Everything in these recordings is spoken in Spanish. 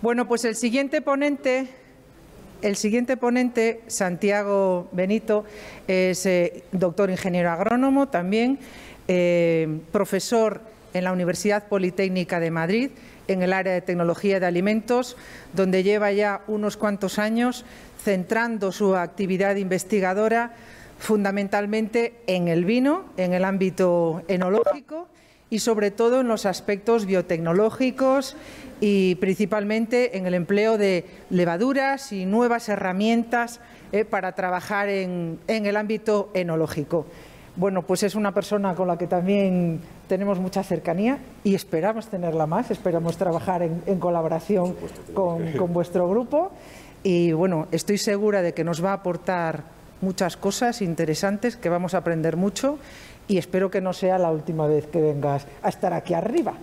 Bueno, pues el siguiente ponente, Santiago Benito, es doctor ingeniero agrónomo también, profesor en la Universidad Politécnica de Madrid, en el área de tecnología de alimentos, donde lleva ya unos cuantos años centrando su actividad investigadora fundamentalmente en el vino, en el ámbito enológico y sobre todo en los aspectos biotecnológicos y principalmente en el empleo de levaduras y nuevas herramientas para trabajar en el ámbito enológico. Bueno, pues es una persona con la que también tenemos mucha cercanía y esperamos tenerla más, esperamos trabajar en colaboración con vuestro grupo y bueno, estoy segura de que nos va a aportar muchas cosas interesantes, que vamos a aprender mucho y espero que no sea la última vez que vengas a estar aquí arriba,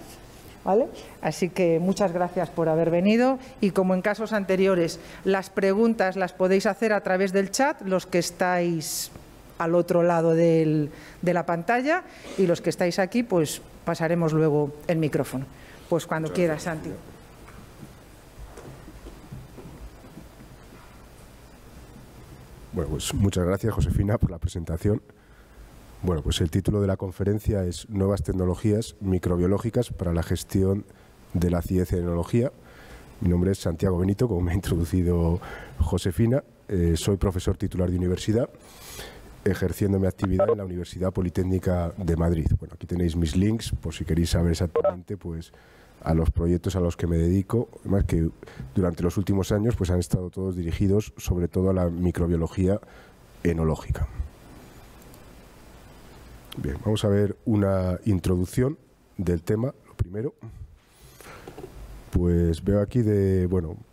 ¿vale? Así que muchas gracias por haber venido y como en casos anteriores, las preguntas las podéis hacer a través del chat, los que estáis al otro lado de la pantalla y los que estáis aquí, pues pasaremos luego el micrófono. Pues cuando quieras, Santi. Bueno, pues muchas gracias, Josefina, por la presentación. Bueno, pues el título de la conferencia es Nuevas tecnologías microbiológicas para la gestión de la acidez en enología. Mi nombre es Santiago Benito, como me ha introducido Josefina. Soy profesor titular de universidad, ejerciendo mi actividad en la Universidad Politécnica de Madrid. Bueno, aquí tenéis mis links, por si queréis saber exactamente, pues, a los proyectos a los que me dedico, además que durante los últimos años pues han estado todos dirigidos sobre todo a la microbiología enológica. Bien, vamos a ver una introducción del tema, lo primero. Pues veo aquí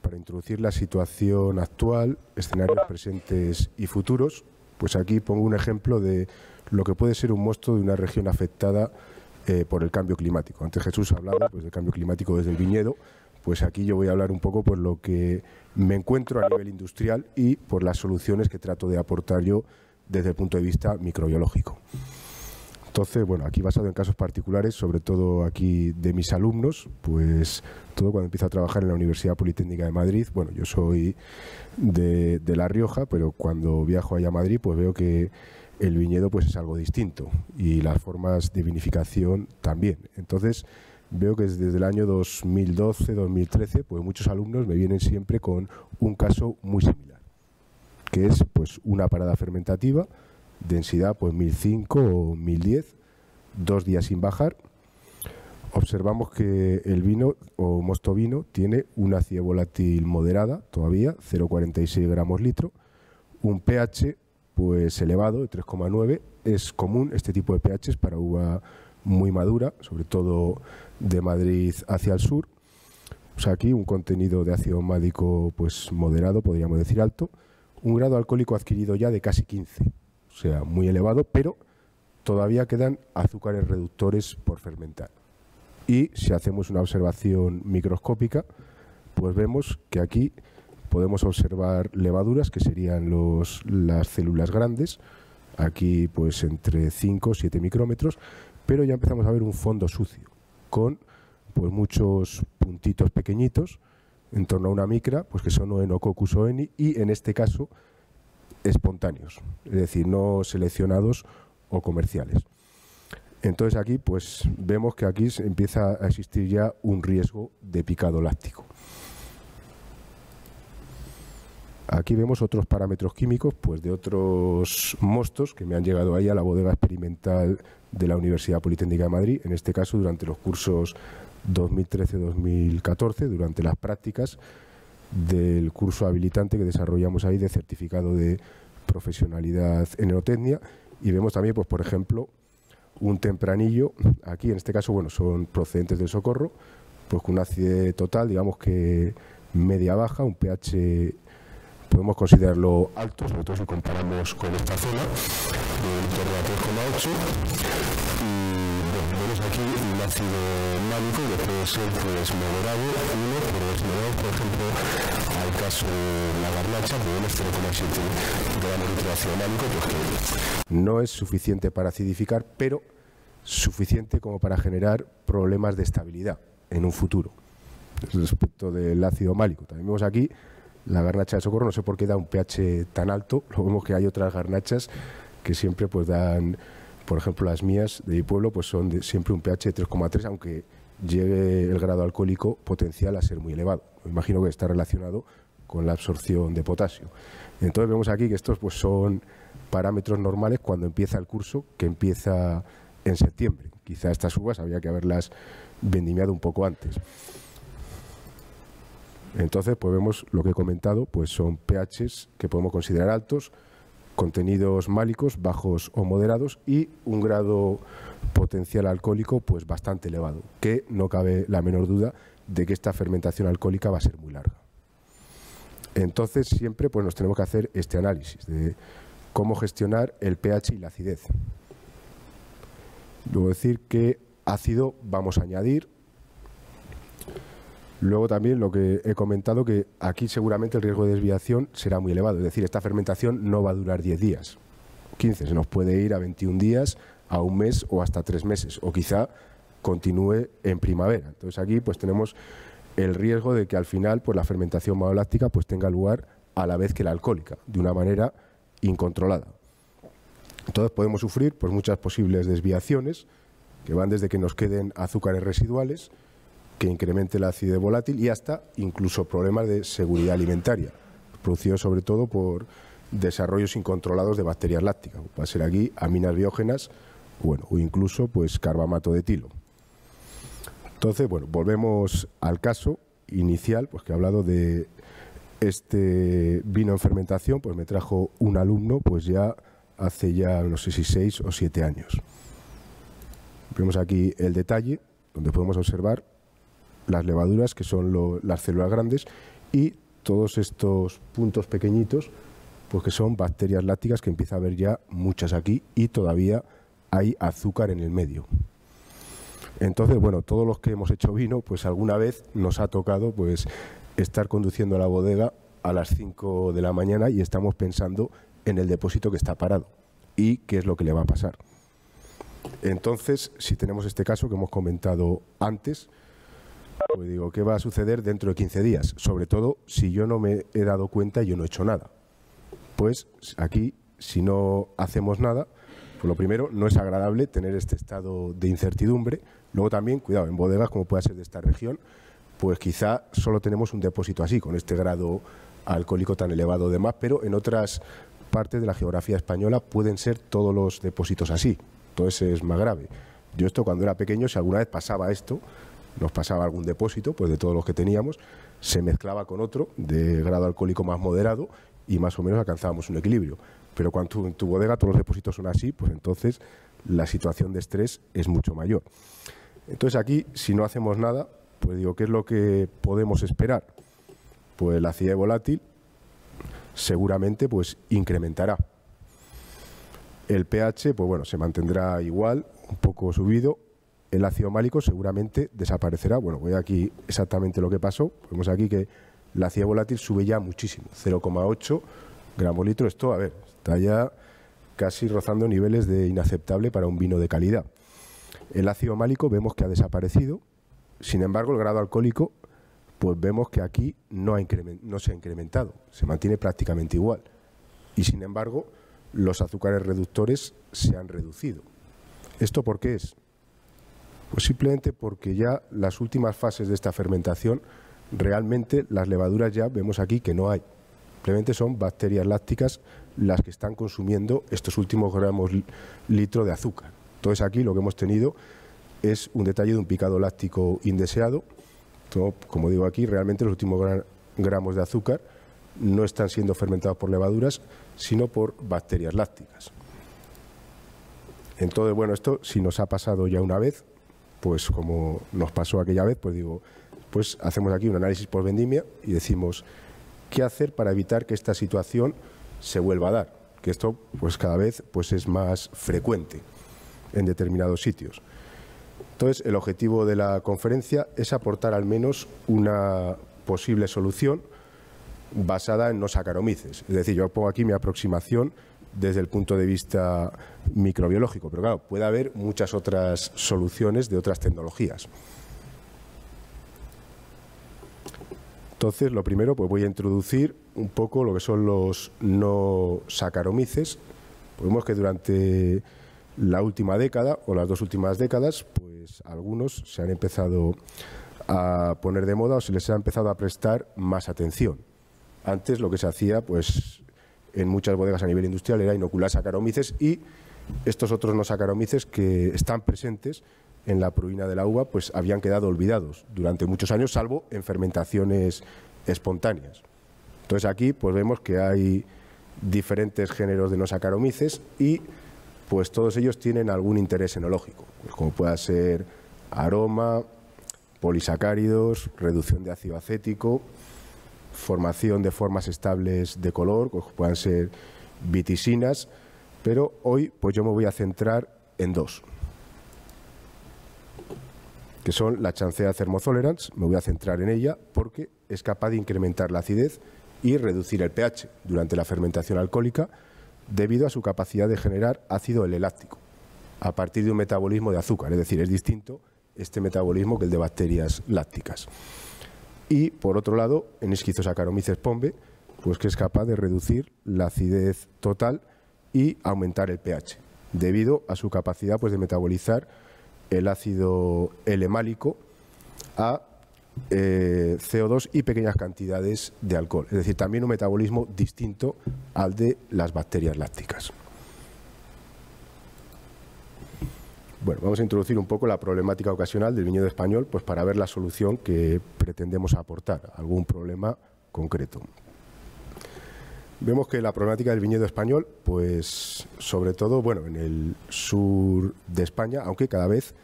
para introducir la situación actual, escenarios presentes y futuros, pues aquí pongo un ejemplo de lo que puede ser un monstruo de una región afectada por el cambio climático. Antes Jesús hablaba del cambio climático desde el viñedo, pues aquí yo voy a hablar un poco por lo que me encuentro a nivel industrial y por las soluciones que trato de aportar yo desde el punto de vista microbiológico. Entonces, bueno, aquí basado en casos particulares, sobre todo aquí de mis alumnos, pues todo cuando empiezo a trabajar en la Universidad Politécnica de Madrid, bueno, yo soy de La Rioja, pero cuando viajo allá a Madrid, pues veo que el viñedo pues es algo distinto y las formas de vinificación también. Entonces veo que desde el año 2012-2013 pues muchos alumnos me vienen siempre con un caso muy similar, que es pues una parada fermentativa, densidad pues 1005 o 1010, 2 días sin bajar. Observamos que el vino o mosto vino tiene una acidez volátil moderada todavía, 0,46 gramos litro, un pH pues elevado, de 3,9. Es común este tipo de pHs para uva muy madura, sobre todo de Madrid hacia el sur. O sea, aquí un contenido de ácido mádico pues moderado, podríamos decir alto. Un grado alcohólico adquirido ya de casi 15, o sea, muy elevado, pero todavía quedan azúcares reductores por fermentar. Y si hacemos una observación microscópica, pues vemos que aquí podemos observar levaduras que serían las células grandes, aquí pues entre 5 o 7 micrómetros, pero ya empezamos a ver un fondo sucio con pues muchos puntitos pequeñitos en torno a una micra, pues que son Oenococcus oeni y en este caso espontáneos, es decir, no seleccionados o comerciales. Entonces aquí pues vemos que aquí empieza a existir ya un riesgo de picado láctico. Aquí vemos otros parámetros químicos pues de otros mostos que me han llegado ahí a la bodega experimental de la Universidad Politécnica de Madrid, en este caso durante los cursos 2013-2014, durante las prácticas del curso habilitante que desarrollamos ahí de certificado de profesionalidad en enotecnia, y vemos también pues por ejemplo un tempranillo, aquí en este caso bueno son procedentes del Socorro, pues con una acidez total digamos que media baja, un pH podemos considerarlo alto, sobre todo si comparamos con esta zona, en torno a 3,8. Y bueno, vemos aquí un ácido málico que puede ser pues moderado, pero es moderado, por ejemplo, al caso de la garnacha, tenemos 0,7 gramos litro de ácido málico, pues que no es suficiente para acidificar, pero suficiente como para generar problemas de estabilidad en un futuro. respecto del ácido málico. También vemos aquí la garnacha de Socorro, no sé por qué da un pH tan alto. Luego vemos que hay otras garnachas que siempre pues dan, por ejemplo las mías de mi pueblo, pues son siempre un pH de 3,3, aunque llegue el grado alcohólico potencial a ser muy elevado. Me imagino que está relacionado con la absorción de potasio. Entonces vemos aquí que estos pues son parámetros normales cuando empieza el curso, que empieza en septiembre. Quizá estas uvas habría que haberlas vendimiado un poco antes. Entonces, pues vemos lo que he comentado, pues son pHs que podemos considerar altos, contenidos málicos bajos o moderados y un grado potencial alcohólico pues bastante elevado, que no cabe la menor duda de que esta fermentación alcohólica va a ser muy larga. Entonces, siempre pues nos tenemos que hacer este análisis de cómo gestionar el pH y la acidez. Luego decir qué ácido vamos a añadir. Luego también lo que he comentado, que aquí seguramente el riesgo de desviación será muy elevado. Es decir, esta fermentación no va a durar 10 días, 15, se nos puede ir a 21 días, a un mes o hasta 3 meses. O quizá continúe en primavera. Entonces aquí pues tenemos el riesgo de que al final pues la fermentación maloláctica pues tenga lugar a la vez que la alcohólica, de una manera incontrolada. Entonces podemos sufrir pues muchas posibles desviaciones, que van desde que nos queden azúcares residuales, que incremente la acidez volátil y hasta incluso problemas de seguridad alimentaria, producidos sobre todo por desarrollos incontrolados de bacterias lácticas. Va a ser aquí aminas biógenas, bueno, o incluso pues carbamato de etilo. Entonces, bueno, volvemos al caso inicial, pues que he hablado de este vino en fermentación, pues me trajo un alumno, pues ya hace ya no sé si 6 o 7 años. Vemos aquí el detalle, donde podemos observar las levaduras, que son las células grandes, y todos estos puntos pequeñitos, pues que son bacterias lácticas, que empieza a haber ya muchas aquí, y todavía hay azúcar en el medio. Entonces, bueno, todos los que hemos hecho vino, pues alguna vez nos ha tocado pues estar conduciendo a la bodega a las 5 de la mañana y estamos pensando en el depósito que está parado y qué es lo que le va a pasar. Entonces, si tenemos este caso que hemos comentado antes, pues digo, ¿qué va a suceder dentro de 15 días? Sobre todo si yo no me he dado cuenta y yo no he hecho nada. Pues aquí, si no hacemos nada, pues lo primero, no es agradable tener este estado de incertidumbre. Luego también, cuidado, en bodegas como pueda ser de esta región, pues quizá solo tenemos un depósito así, con este grado alcohólico tan elevado de más, pero en otras partes de la geografía española pueden ser todos los depósitos así. Entonces es más grave. Yo esto cuando era pequeño, si alguna vez pasaba esto, nos pasaba algún depósito, pues de todos los que teníamos, se mezclaba con otro de grado alcohólico más moderado y más o menos alcanzábamos un equilibrio. Pero cuando en tu bodega todos los depósitos son así, pues entonces la situación de estrés es mucho mayor. Entonces aquí, si no hacemos nada, pues digo, ¿qué es lo que podemos esperar? Pues la acidez volátil seguramente pues incrementará. El pH, pues bueno, se mantendrá igual, un poco subido. El ácido málico seguramente desaparecerá. Bueno, voy aquí exactamente lo que pasó. Vemos aquí que la acidez volátil sube ya muchísimo, 0,8 gramos litro. Esto, a ver, está ya casi rozando niveles de inaceptable para un vino de calidad. El ácido málico vemos que ha desaparecido. Sin embargo, el grado alcohólico, pues vemos que aquí no se ha incrementado, se mantiene prácticamente igual. Y sin embargo, los azúcares reductores se han reducido. ¿Esto por qué es? Pues simplemente porque ya las últimas fases de esta fermentación, realmente las levaduras ya vemos aquí que no hay. Simplemente son bacterias lácticas las que están consumiendo estos últimos gramos litro de azúcar. Entonces aquí lo que hemos tenido es un detalle de un picado láctico indeseado. Como digo aquí, realmente los últimos gramos de azúcar no están siendo fermentados por levaduras, sino por bacterias lácticas. Entonces, bueno, esto si nos ha pasado ya una vez, pues como nos pasó aquella vez, pues digo, pues hacemos aquí un análisis por vendimia y decimos qué hacer para evitar que esta situación se vuelva a dar, que esto pues cada vez pues es más frecuente en determinados sitios. Entonces, el objetivo de la conferencia es aportar al menos una posible solución basada en no Saccharomyces. Es decir, yo pongo aquí mi aproximación desde el punto de vista microbiológico, pero claro, puede haber muchas otras soluciones de otras tecnologías. Entonces, lo primero, pues voy a introducir un poco lo que son los no Saccharomyces. Vemos que durante la última década o las 2 últimas décadas, pues algunos se han empezado a poner de moda o se les ha empezado a prestar más atención. Antes lo que se hacía, pues en muchas bodegas a nivel industrial, era inocular Saccharomyces, y estos otros no Saccharomyces que están presentes en la pruina de la uva, pues habían quedado olvidados durante muchos años, salvo en fermentaciones espontáneas. Entonces aquí pues vemos que hay diferentes géneros de no Saccharomyces y pues todos ellos tienen algún interés enológico, pues como pueda ser aroma, polisacáridos, reducción de ácido acético, formación de formas estables de color, como puedan ser vitisinas, pero hoy pues yo me voy a centrar en 2, que son la Chancea thermotolerans. Me voy a centrar en ella porque es capaz de incrementar la acidez y reducir el pH durante la fermentación alcohólica debido a su capacidad de generar ácido L-láctico a partir de un metabolismo de azúcar, es decir, es distinto este metabolismo que el de bacterias lácticas. Y por otro lado, en Saccharomyces pombe, pues que es capaz de reducir la acidez total y aumentar el pH debido a su capacidad pues de metabolizar el ácido L-málico a CO2 y pequeñas cantidades de alcohol. Es decir, también un metabolismo distinto al de las bacterias lácticas. Bueno, vamos a introducir un poco la problemática ocasional del viñedo español, pues para ver la solución que pretendemos aportar, algún problema concreto. Vemos que la problemática del viñedo español, pues sobre todo, bueno, en el sur de España, aunque cada vez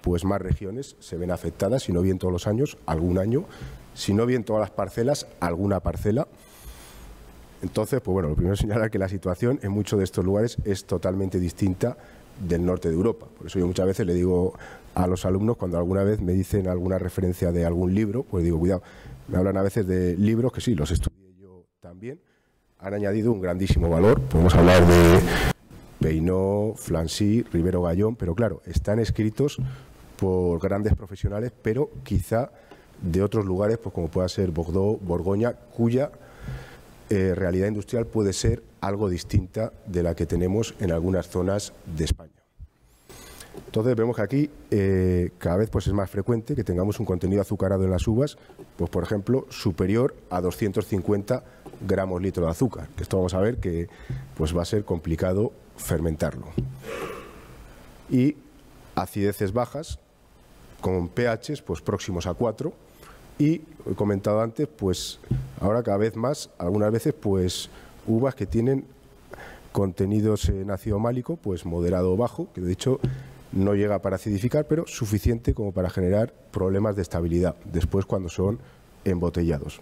pues más regiones se ven afectadas, si no bien todos los años, algún año, si no bien todas las parcelas, alguna parcela. Entonces, pues bueno, lo primero es señalar que la situación en muchos de estos lugares es totalmente distinta del norte de Europa. Por eso yo muchas veces le digo a los alumnos, cuando alguna vez me dicen alguna referencia de algún libro, pues digo, cuidado, me hablan a veces de libros que sí, los estudié yo también, han añadido un grandísimo valor. Podemos hablar de Peinot, Flancy, Ribero Gallón, pero claro, están escritos por grandes profesionales, pero quizá de otros lugares, pues como pueda ser Bordeaux, Borgoña, cuya realidad industrial puede ser algo distinta de la que tenemos en algunas zonas de España. Entonces vemos que aquí cada vez pues es más frecuente que tengamos un contenido azucarado en las uvas, pues por ejemplo superior a 250 gramos litro de azúcar, que esto vamos a ver que pues va a ser complicado fermentarlo. Y acideces bajas con pHs pues próximos a 4, y he comentado antes, pues ahora cada vez más, algunas veces pues uvas que tienen contenidos en ácido málico pues moderado o bajo, que de hecho no llega para acidificar, pero suficiente como para generar problemas de estabilidad después cuando son embotellados.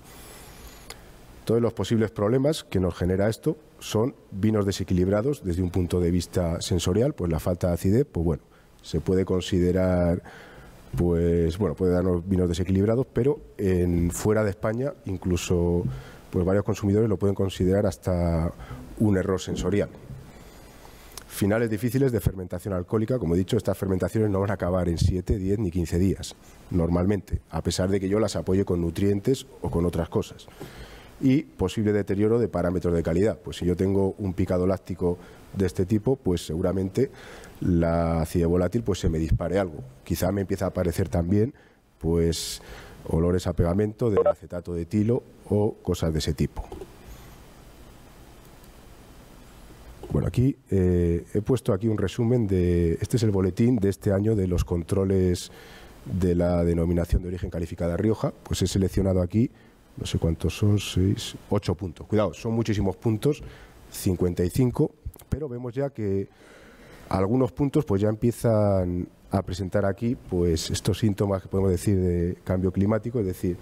Todos los posibles problemas que nos genera esto son vinos desequilibrados desde un punto de vista sensorial, pues la falta de acidez, pues bueno, se puede considerar, pues bueno, puede darnos vinos desequilibrados, pero fuera de España incluso pues varios consumidores lo pueden considerar hasta un error sensorial. Finales difíciles de fermentación alcohólica. Como he dicho, estas fermentaciones no van a acabar en 7, 10 ni 15 días, normalmente, a pesar de que yo las apoye con nutrientes o con otras cosas. Y posible deterioro de parámetros de calidad. Pues si yo tengo un picado láctico de este tipo, pues seguramente la acidez volátil pues se me dispare algo. Quizá me empieza a aparecer también pues olores a pegamento del acetato de etilo o cosas de ese tipo. Bueno, aquí he puesto aquí un resumen de, este es el boletín de este año de los controles de la denominación de origen calificada Rioja. Pues he seleccionado aquí, no sé cuántos son, 6, 8 puntos. Cuidado, son muchísimos puntos, 55, pero vemos ya que algunos puntos pues ya empiezan a presentar aquí pues estos síntomas que podemos decir de cambio climático. Es decir,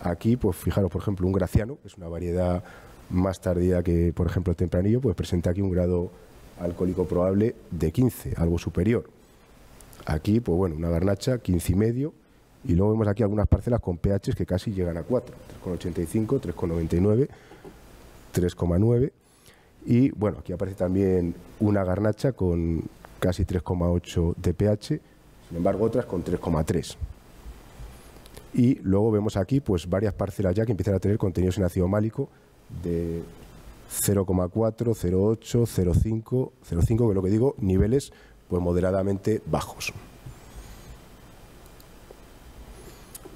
aquí pues fijaros, por ejemplo, un Graciano, que es una variedad más tardía que, por ejemplo, el Tempranillo, pues presenta aquí un grado alcohólico probable de 15, algo superior. Aquí, pues bueno, una garnacha 15,5, y luego vemos aquí algunas parcelas con pHs que casi llegan a 4, 3,85, 3,99, 3,9, y bueno, aquí aparece también una garnacha con casi 3,8 de pH, sin embargo otras con 3,3. Y luego vemos aquí pues varias parcelas ya que empiezan a tener contenidos en ácido málico de 0,4, 0,8, 0,5, 0,5, que es lo que digo, niveles pues moderadamente bajos.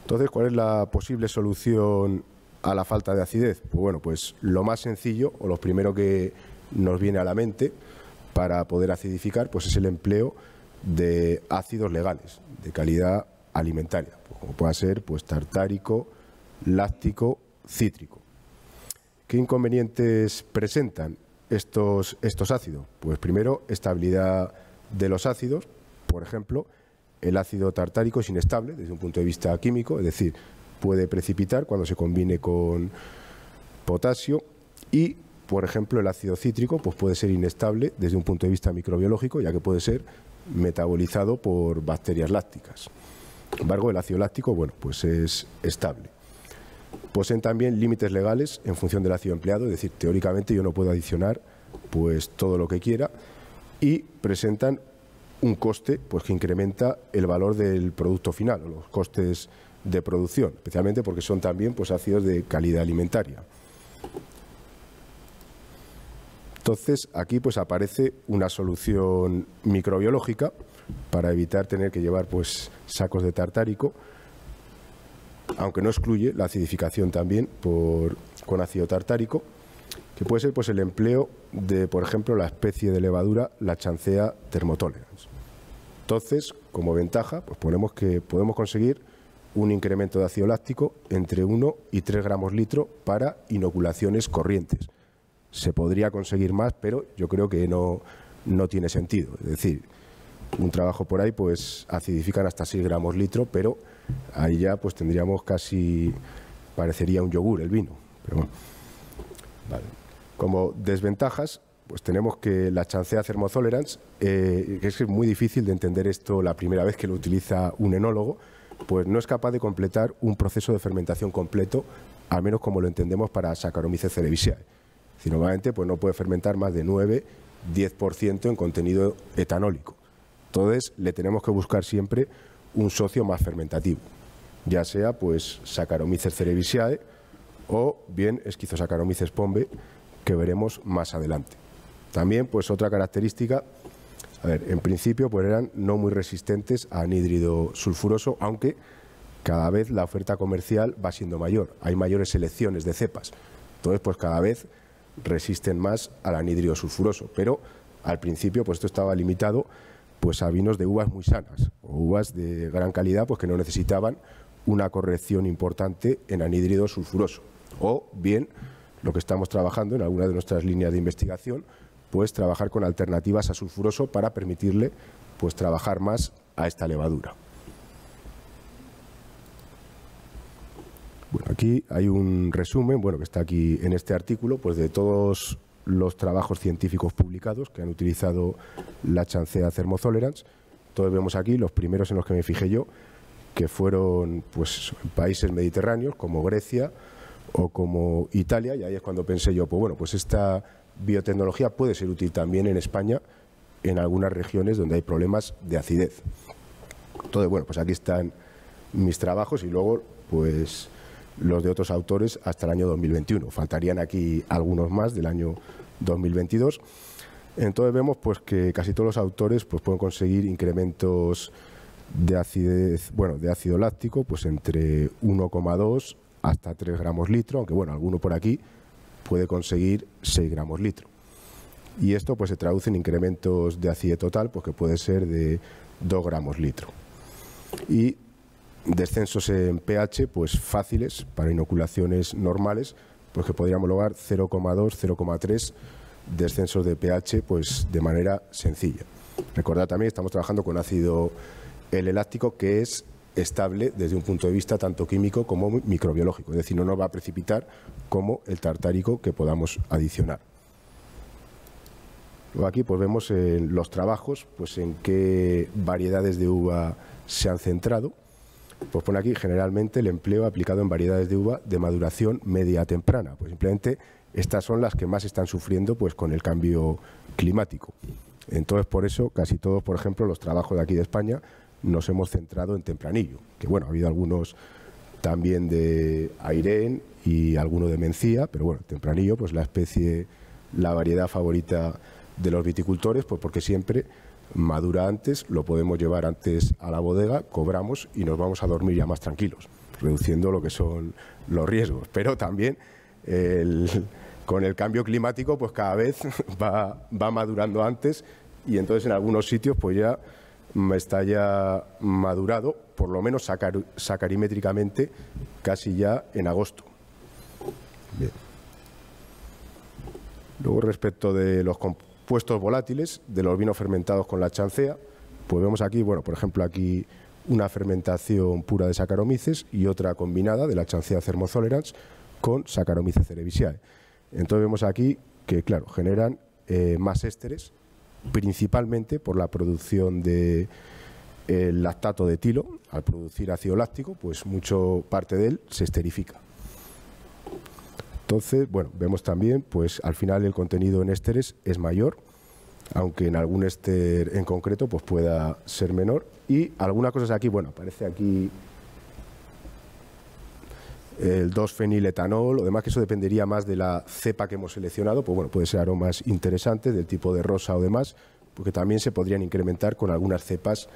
Entonces, ¿cuál es la posible solución a la falta de acidez? Pues bueno, pues lo más sencillo, o lo primero que nos viene a la mente para poder acidificar, pues es el empleo de ácidos legales, de calidad alimentaria, pues como pueda ser pues tartárico, láctico, cítrico. ¿Qué inconvenientes presentan estos ácidos? Pues primero, estabilidad de los ácidos. Por ejemplo, el ácido tartárico es inestable desde un punto de vista químico, es decir, puede precipitar cuando se combine con potasio. Y, por ejemplo, el ácido cítrico pues puede ser inestable desde un punto de vista microbiológico, ya que puede ser metabolizado por bacterias lácticas. Sin embargo, el ácido láctico, bueno, pues es estable. Poseen también límites legales en función del ácido empleado, es decir, teóricamente yo no puedo adicionar pues todo lo que quiera, y presentan un coste pues que incrementa el valor del producto final, o los costes de producción, especialmente porque son también pues ácidos de calidad alimentaria. Entonces, aquí pues aparece una solución microbiológica para evitar tener que llevar pues sacos de tartárico, aunque no excluye la acidificación también con ácido tartárico, que puede ser pues el empleo de, por ejemplo, la especie de levadura, la Chancea thermotolerans. Entonces, como ventaja, pues ponemos que podemos conseguir un incremento de ácido láctico entre 1 y 3 gramos litro para inoculaciones corrientes. Se podría conseguir más, pero yo creo que no tiene sentido. Es decir, un trabajo por ahí pues acidifican hasta 6 gramos litro, pero ahí ya pues tendríamos casi, parecería un yogur el vino. Pero bueno, vale. Como desventajas, pues tenemos que la Chancea thermotolerans, que es muy difícil de entender esto la primera vez que lo utiliza un enólogo, pues no es capaz de completar un proceso de fermentación completo, al menos como lo entendemos para Saccharomyces cerevisiae. Normalmente pues no puede fermentar más de 9-10% en contenido etanólico. Entonces le tenemos que buscar siempre un socio más fermentativo, ya sea pues Saccharomyces cerevisiae o bien Schizosaccharomyces pombe, que veremos más adelante. También pues otra característica, en principio pues eran no muy resistentes a anhídrido sulfuroso, aunque cada vez la oferta comercial va siendo mayor, hay mayores selecciones de cepas, entonces pues cada vez resisten más al anhídrido sulfuroso, pero al principio pues esto estaba limitado pues a vinos de uvas muy sanas o uvas de gran calidad pues que no necesitaban una corrección importante en anhídrido sulfuroso, o bien lo que estamos trabajando en alguna de nuestras líneas de investigación, pues trabajar con alternativas a sulfuroso para permitirle pues trabajar más a esta levadura. Bueno, aquí hay un resumen, bueno, que está aquí en este artículo, pues de todos los trabajos científicos publicados que han utilizado la Chancea thermotolerans. Entonces vemos aquí los primeros en los que me fijé yo, que fueron pues países mediterráneos como Grecia o como Italia, y ahí es cuando pensé yo, pues bueno, pues esta biotecnología puede ser útil también en España, en algunas regiones donde hay problemas de acidez. Entonces, bueno, pues aquí están mis trabajos y luego pues los de otros autores hasta el año 2021. Faltarían aquí algunos más del año 2022. Entonces vemos pues que casi todos los autores pues pueden conseguir incrementos de acidez, bueno, de ácido láctico pues entre 1,2 hasta 3 gramos litro, aunque bueno, alguno por aquí puede conseguir 6 gramos litro. Y esto pues se traduce en incrementos de acidez total pues que puede ser de 2 gramos litro. Y descensos en pH pues fáciles para inoculaciones normales, pues que podríamos lograr 0,2, 0,3 descensos de pH pues de manera sencilla. Recordad también que estamos trabajando con ácido L-láctico, que es estable desde un punto de vista tanto químico como microbiológico, es decir, no nos va a precipitar como el tartárico que podamos adicionar. Luego aquí pues vemos en los trabajos pues en qué variedades de uva se han centrado. Pues pone aquí generalmente el empleo aplicado en variedades de uva de maduración media temprana. Pues simplemente estas son las que más están sufriendo pues con el cambio climático. Entonces por eso casi todos, por ejemplo, los trabajos de aquí de España nos hemos centrado en tempranillo, que bueno, ha habido algunos también de Airén y alguno de Mencía, pero bueno, Tempranillo, pues la variedad favorita de los viticultores, pues porque siempre madura antes, lo podemos llevar antes a la bodega, cobramos y nos vamos a dormir ya más tranquilos, reduciendo lo que son los riesgos. Pero también con el cambio climático, pues cada vez va madurando antes, y entonces en algunos sitios pues ya está ya madurado, por lo menos sacarimétricamente, casi ya en agosto. Bien. Luego, respecto de los compuestos volátiles de los vinos fermentados con la chancea, pues vemos aquí, bueno, por ejemplo, aquí una fermentación pura de Saccharomyces y otra combinada de la chancea Thermotolerans con Saccharomyces cerevisiae. Entonces vemos aquí que, claro, generan más ésteres, principalmente por la producción de el lactato de etilo. Al producir ácido láctico, pues parte de él se esterifica. Entonces, bueno, vemos también, pues al final el contenido en ésteres es mayor, aunque en algún éster en concreto pues pueda ser menor. Y algunas cosas aquí, bueno, aparece aquí el 2-feniletanol, o demás, que eso dependería más de la cepa que hemos seleccionado, pues bueno, puede ser aromas interesantes del tipo de rosa o demás, porque también se podrían incrementar con algunas cepas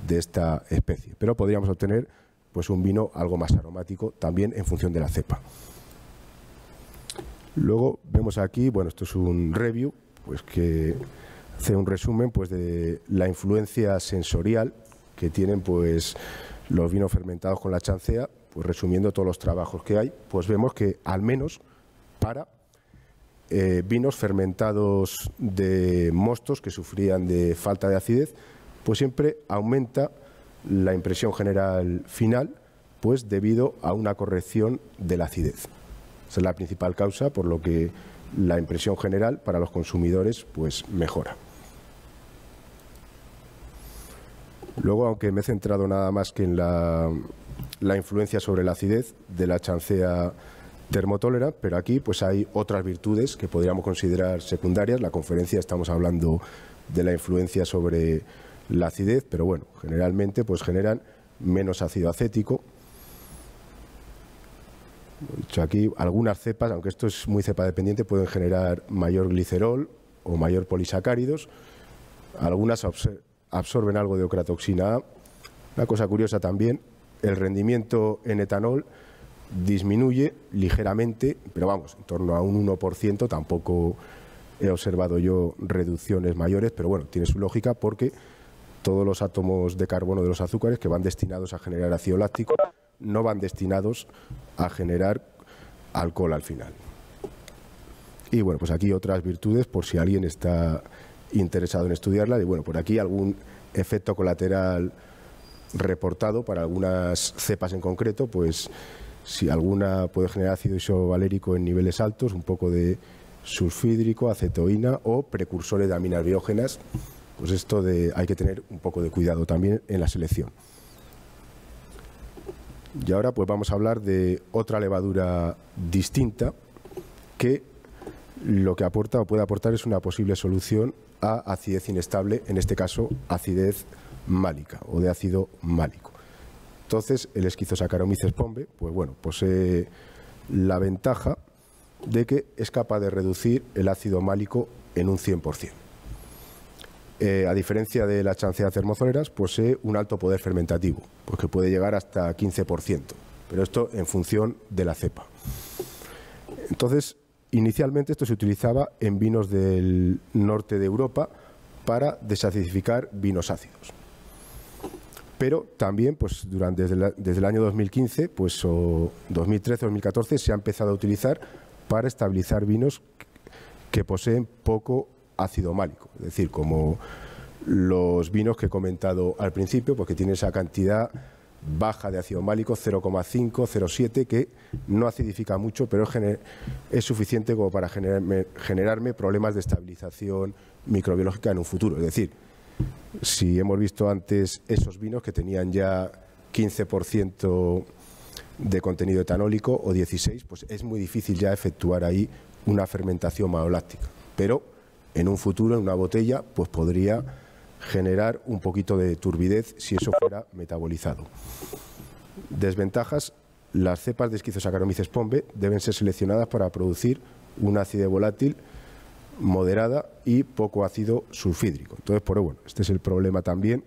de esta especie, pero podríamos obtener pues un vino algo más aromático también en función de la cepa. Luego vemos aquí, bueno, esto es un review, pues que hace un resumen pues de la influencia sensorial que tienen pues los vinos fermentados con la chancea. Pues resumiendo todos los trabajos que hay, pues vemos que al menos para vinos fermentados de mostos que sufrían de falta de acidez, pues siempre aumenta la impresión general final, pues debido a una corrección de la acidez. Esa es la principal causa, por lo que la impresión general para los consumidores pues mejora. Luego, aunque me he centrado nada más que en la influencia sobre la acidez de la chancea Thermotolerans, pero aquí pues hay otras virtudes que podríamos considerar secundarias. La conferencia estamos hablando de la influencia sobre la acidez, pero bueno, generalmente pues generan menos ácido acético. He dicho aquí, algunas cepas, aunque esto es muy cepa dependiente, pueden generar mayor glicerol o mayor polisacáridos. Algunas absorben algo de ocratoxina A. Una cosa curiosa también, el rendimiento en etanol disminuye ligeramente, pero vamos, en torno a un 1%, tampoco he observado yo reducciones mayores, pero bueno, tiene su lógica porque todos los átomos de carbono de los azúcares que van destinados a generar ácido láctico no van destinados a generar alcohol al final. Y bueno, pues aquí otras virtudes por si alguien está interesado en estudiarla. Y bueno, por aquí algún efecto colateral reportado para algunas cepas en concreto, pues si alguna puede generar ácido isovalérico en niveles altos, un poco de sulfhídrico, acetoína o precursores de aminas biógenas, pues esto hay que tener un poco de cuidado también en la selección. Y ahora pues vamos a hablar de otra levadura distinta que lo que aporta o puede aportar es una posible solución a acidez inestable, en este caso acidez málica o de ácido málico. Entonces, el Schizosaccharomyces pombe, pues bueno, posee la ventaja de que es capaz de reducir el ácido málico en un 100%. A diferencia de la chancea Thermotolerans, posee un alto poder fermentativo, pues que puede llegar hasta 15%, pero esto en función de la cepa. Entonces, inicialmente esto se utilizaba en vinos del norte de Europa para desacidificar vinos ácidos. Pero también, pues desde el año 2015, pues o 2013-2014, se ha empezado a utilizar para estabilizar vinos que poseen poco ácido málico, es decir, como los vinos que he comentado al principio, porque tienen esa cantidad baja de ácido málico, 0,5, 0,7, que no acidifica mucho, pero es suficiente como para generarme problemas de estabilización microbiológica en un futuro. Es decir, si hemos visto antes esos vinos que tenían ya 15% de contenido etanólico o 16%, pues es muy difícil ya efectuar ahí una fermentación maloláctica. Pero en un futuro, en una botella, pues podría generar un poquito de turbidez si eso fuera metabolizado. Desventajas, las cepas de Schizosaccharomyces pombe deben ser seleccionadas para producir una acidez volátil moderada y poco ácido sulfídrico. Entonces, pues bueno, este es el problema también.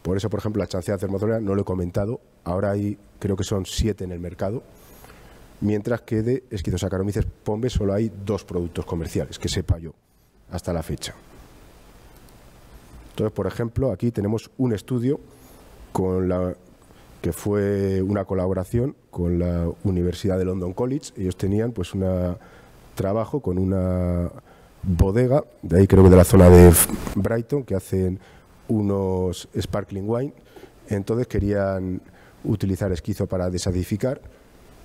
Por eso, por ejemplo, la chancea termotónica no lo he comentado. Ahora hay, creo que son 7 en el mercado, mientras que de Schizosaccharomyces pombe solo hay 2 productos comerciales, que sepa yo, hasta la fecha. Entonces, por ejemplo, aquí tenemos un estudio que fue una colaboración con la Universidad de London College. Ellos tenían pues un trabajo con una bodega, de ahí creo que de la zona de Brighton, que hacen unos sparkling wine. Entonces querían utilizar esquizo para desacidificar,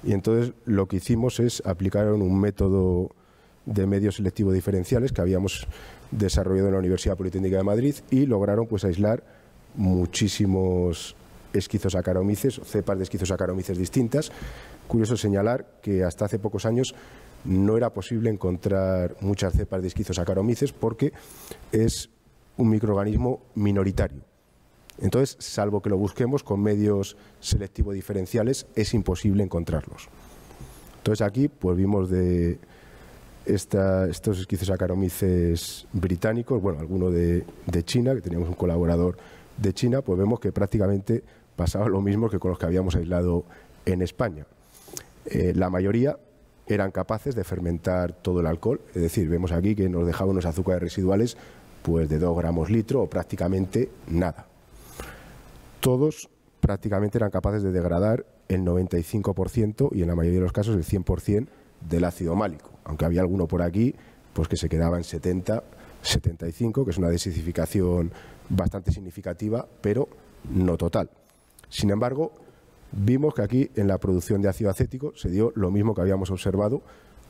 y entonces lo que hicimos es aplicar un método de medios selectivos diferenciales que habíamos desarrollado en la Universidad Politécnica de Madrid, y lograron pues aislar muchísimos Schizosaccharomyces, cepas de Schizosaccharomyces distintas. Curioso señalar que hasta hace pocos años no era posible encontrar muchas cepas de Schizosaccharomyces porque es un microorganismo minoritario. Entonces, salvo que lo busquemos con medios selectivos diferenciales, es imposible encontrarlos. Entonces aquí pues vimos de estos Schizosaccharomyces británicos, bueno, alguno de China, que teníamos un colaborador de China, pues vemos que prácticamente pasaba lo mismo que con los que habíamos aislado en España. La mayoría eran capaces de fermentar todo el alcohol, es decir, vemos aquí que nos dejaban unos azúcares residuales pues de 2 gramos litro o prácticamente nada. Todos prácticamente eran capaces de degradar el 95% y en la mayoría de los casos el 100% del ácido málico, aunque había alguno por aquí pues que se quedaba en 70, 75, que es una desacidificación bastante significativa, pero no total. Sin embargo, vimos que aquí en la producción de ácido acético se dio lo mismo que habíamos observado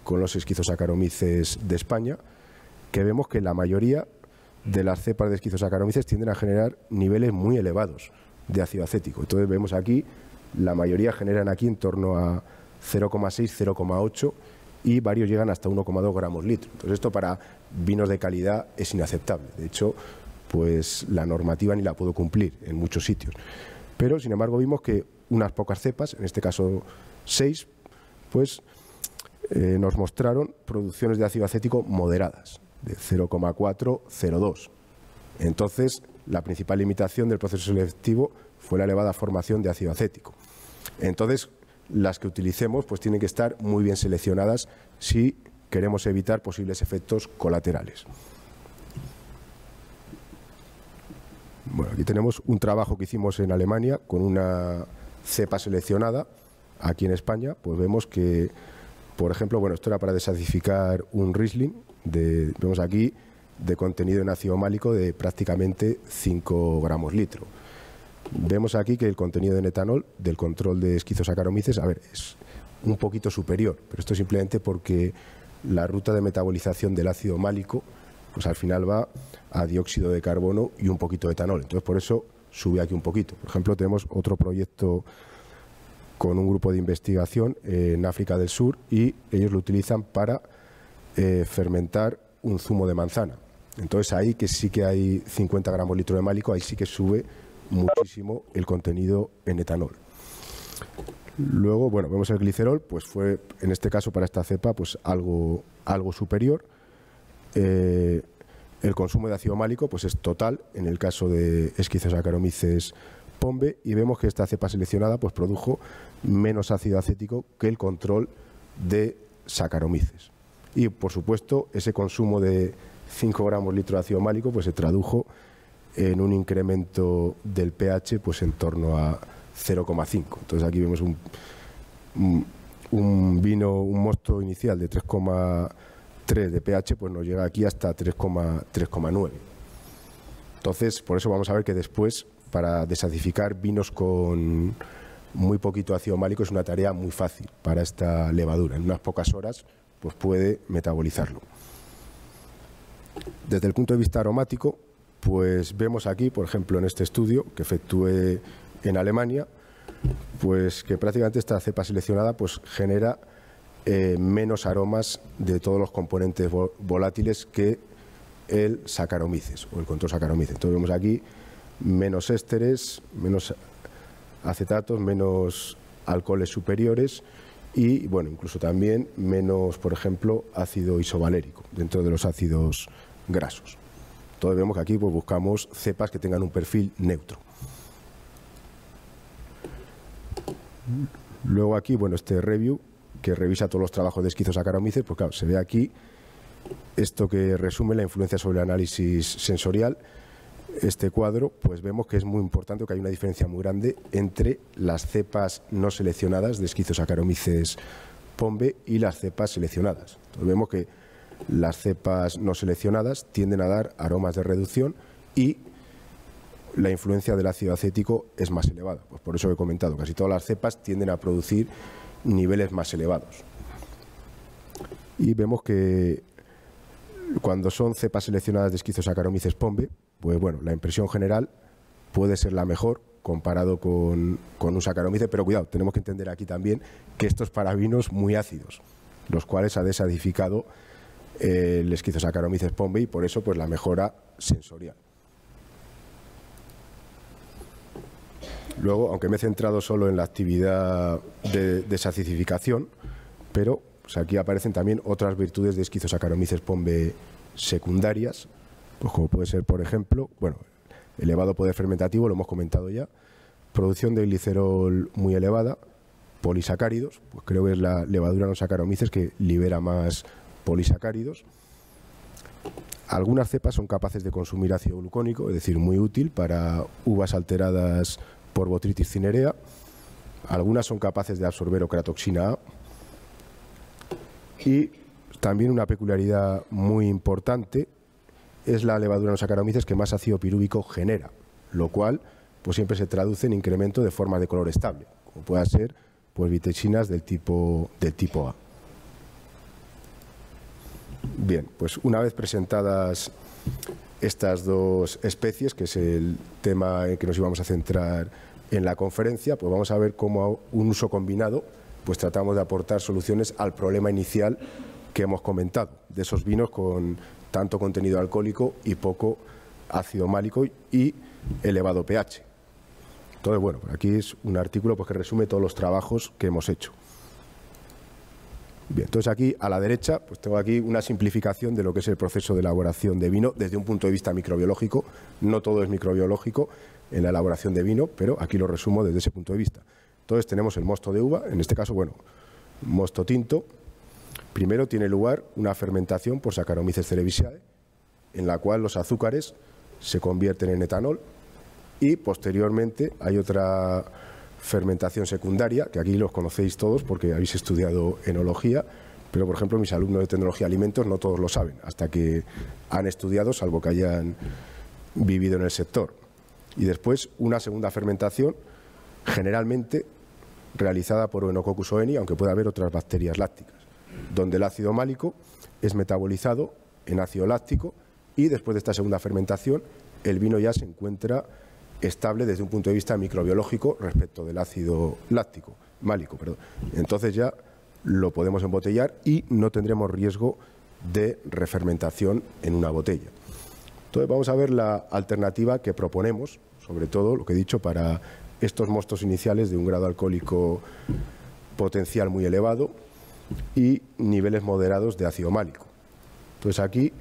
con los Schizosaccharomyces de España, que vemos que la mayoría de las cepas de Schizosaccharomyces tienden a generar niveles muy elevados de ácido acético. Entonces vemos aquí, la mayoría generan aquí en torno a 0,6, 0,8 y varios llegan hasta 1,2 gramos litro. Entonces esto para vinos de calidad es inaceptable. De hecho, pues la normativa ni la puedo cumplir en muchos sitios. Pero sin embargo vimos que unas pocas cepas, en este caso 6, pues nos mostraron producciones de ácido acético moderadas, de 0,4, 0,2. Entonces, la principal limitación del proceso selectivo fue la elevada formación de ácido acético. Entonces, las que utilicemos pues tienen que estar muy bien seleccionadas si queremos evitar posibles efectos colaterales. Bueno, aquí tenemos un trabajo que hicimos en Alemania con una cepa seleccionada. Aquí en España, pues vemos que, por ejemplo, bueno, esto era para desacidificar un Riesling, vemos aquí, de contenido en ácido málico de prácticamente 5 gramos litro. Vemos aquí que el contenido en etanol del control de Schizosaccharomyces, a ver, es un poquito superior, pero esto simplemente porque la ruta de metabolización del ácido málico, pues al final va a dióxido de carbono y un poquito de etanol. Entonces, por eso sube aquí un poquito. Por ejemplo, tenemos otro proyecto con un grupo de investigación en África del Sur y ellos lo utilizan para fermentar un zumo de manzana. Entonces ahí que sí que hay 50 gramos litro de málico, ahí sí que sube muchísimo el contenido en etanol. Luego, bueno, vemos el glicerol, pues fue en este caso para esta cepa pues algo superior. El consumo de ácido málico pues es total en el caso de Schizosaccharomyces pombe, y vemos que esta cepa seleccionada pues produjo menos ácido acético que el control de Saccharomyces. Y por supuesto ese consumo de 5 gramos litro de ácido málico pues se tradujo en un incremento del pH pues en torno a 0,5. Entonces aquí vemos un vino, un mosto inicial de 3,3 de pH, pues nos llega aquí hasta 3,9. Entonces, por eso vamos a ver que después, para desacidificar vinos con muy poquito ácido málico, es una tarea muy fácil para esta levadura. En unas pocas horas pues puede metabolizarlo. Desde el punto de vista aromático, pues vemos aquí, por ejemplo, en este estudio que efectué en Alemania, pues que prácticamente esta cepa seleccionada pues genera menos aromas de todos los componentes volátiles que el Saccharomyces o el control Saccharomyces. Entonces vemos aquí menos ésteres, menos acetatos, menos alcoholes superiores y, bueno, incluso también menos, por ejemplo, ácido isovalérico dentro de los ácidos grasos. Entonces vemos que aquí pues, buscamos cepas que tengan un perfil neutro. Luego aquí, bueno, este review que revisa todos los trabajos de Schizosaccharomyces, pues claro, se ve aquí esto que resume la influencia sobre el análisis sensorial. Este cuadro, pues vemos que es muy importante, que hay una diferencia muy grande entre las cepas no seleccionadas de Schizosaccharomyces pombe y las cepas seleccionadas. Entonces vemos que las cepas no seleccionadas tienden a dar aromas de reducción y la influencia del ácido acético es más elevada. Pues por eso he comentado, casi todas las cepas tienden a producir niveles más elevados. Y vemos que cuando son cepas seleccionadas de Schizosaccharomyces pombe, pues bueno, la impresión general puede ser la mejor comparado con un Saccharomyces, pero cuidado, tenemos que entender aquí también que esto es para vinos muy ácidos, los cuales ha desadificado el Schizosaccharomyces pombe y por eso pues la mejora sensorial. Luego, aunque me he centrado solo en la actividad de desacidificación, pero pues aquí aparecen también otras virtudes de Schizosaccharomyces pombe secundarias, pues como puede ser, por ejemplo, bueno, elevado poder fermentativo, lo hemos comentado ya, producción de glicerol muy elevada, polisacáridos, pues creo que es la levadura no Saccharomyces que libera más polisacáridos. Algunas cepas son capaces de consumir ácido glucónico, es decir, muy útil para uvas alteradas por Botrytis cinerea. Algunas son capaces de absorber ocratoxina A. Y también una peculiaridad muy importante es la levadura no Saccharomyces que más ácido pirúvico genera, lo cual pues siempre se traduce en incremento de formas de color estable, como pueda ser pues vitexinas del tipo A. Bien, pues una vez presentadas estas dos especies, que es el tema en que nos íbamos a centrar en la conferencia, pues vamos a ver cómo un uso combinado pues tratamos de aportar soluciones al problema inicial que hemos comentado, de esos vinos con tanto contenido alcohólico y poco ácido málico y elevado pH. Entonces, bueno, aquí es un artículo pues, que resume todos los trabajos que hemos hecho. Bien, entonces aquí a la derecha pues tengo aquí una simplificación de lo que es el proceso de elaboración de vino desde un punto de vista microbiológico. No todo es microbiológico en la elaboración de vino, pero aquí lo resumo desde ese punto de vista. Entonces tenemos el mosto de uva, en este caso, bueno, mosto tinto. Primero tiene lugar una fermentación por Saccharomyces cerevisiae, en la cual los azúcares se convierten en etanol y posteriormente hay otra fermentación secundaria, que aquí los conocéis todos porque habéis estudiado enología, pero por ejemplo mis alumnos de tecnología de alimentos no todos lo saben, hasta que han estudiado, salvo que hayan vivido en el sector. Y después una segunda fermentación, generalmente realizada por Oenococcus oeni, aunque puede haber otras bacterias lácticas, donde el ácido málico es metabolizado en ácido láctico y después de esta segunda fermentación el vino ya se encuentra estable desde un punto de vista microbiológico respecto del ácido láctico, málico, perdón. Entonces ya lo podemos embotellar y no tendremos riesgo de refermentación en una botella. Entonces vamos a ver la alternativa que proponemos, sobre todo lo que he dicho para estos mostos iniciales de un grado alcohólico potencial muy elevado y niveles moderados de ácido málico. Entonces aquí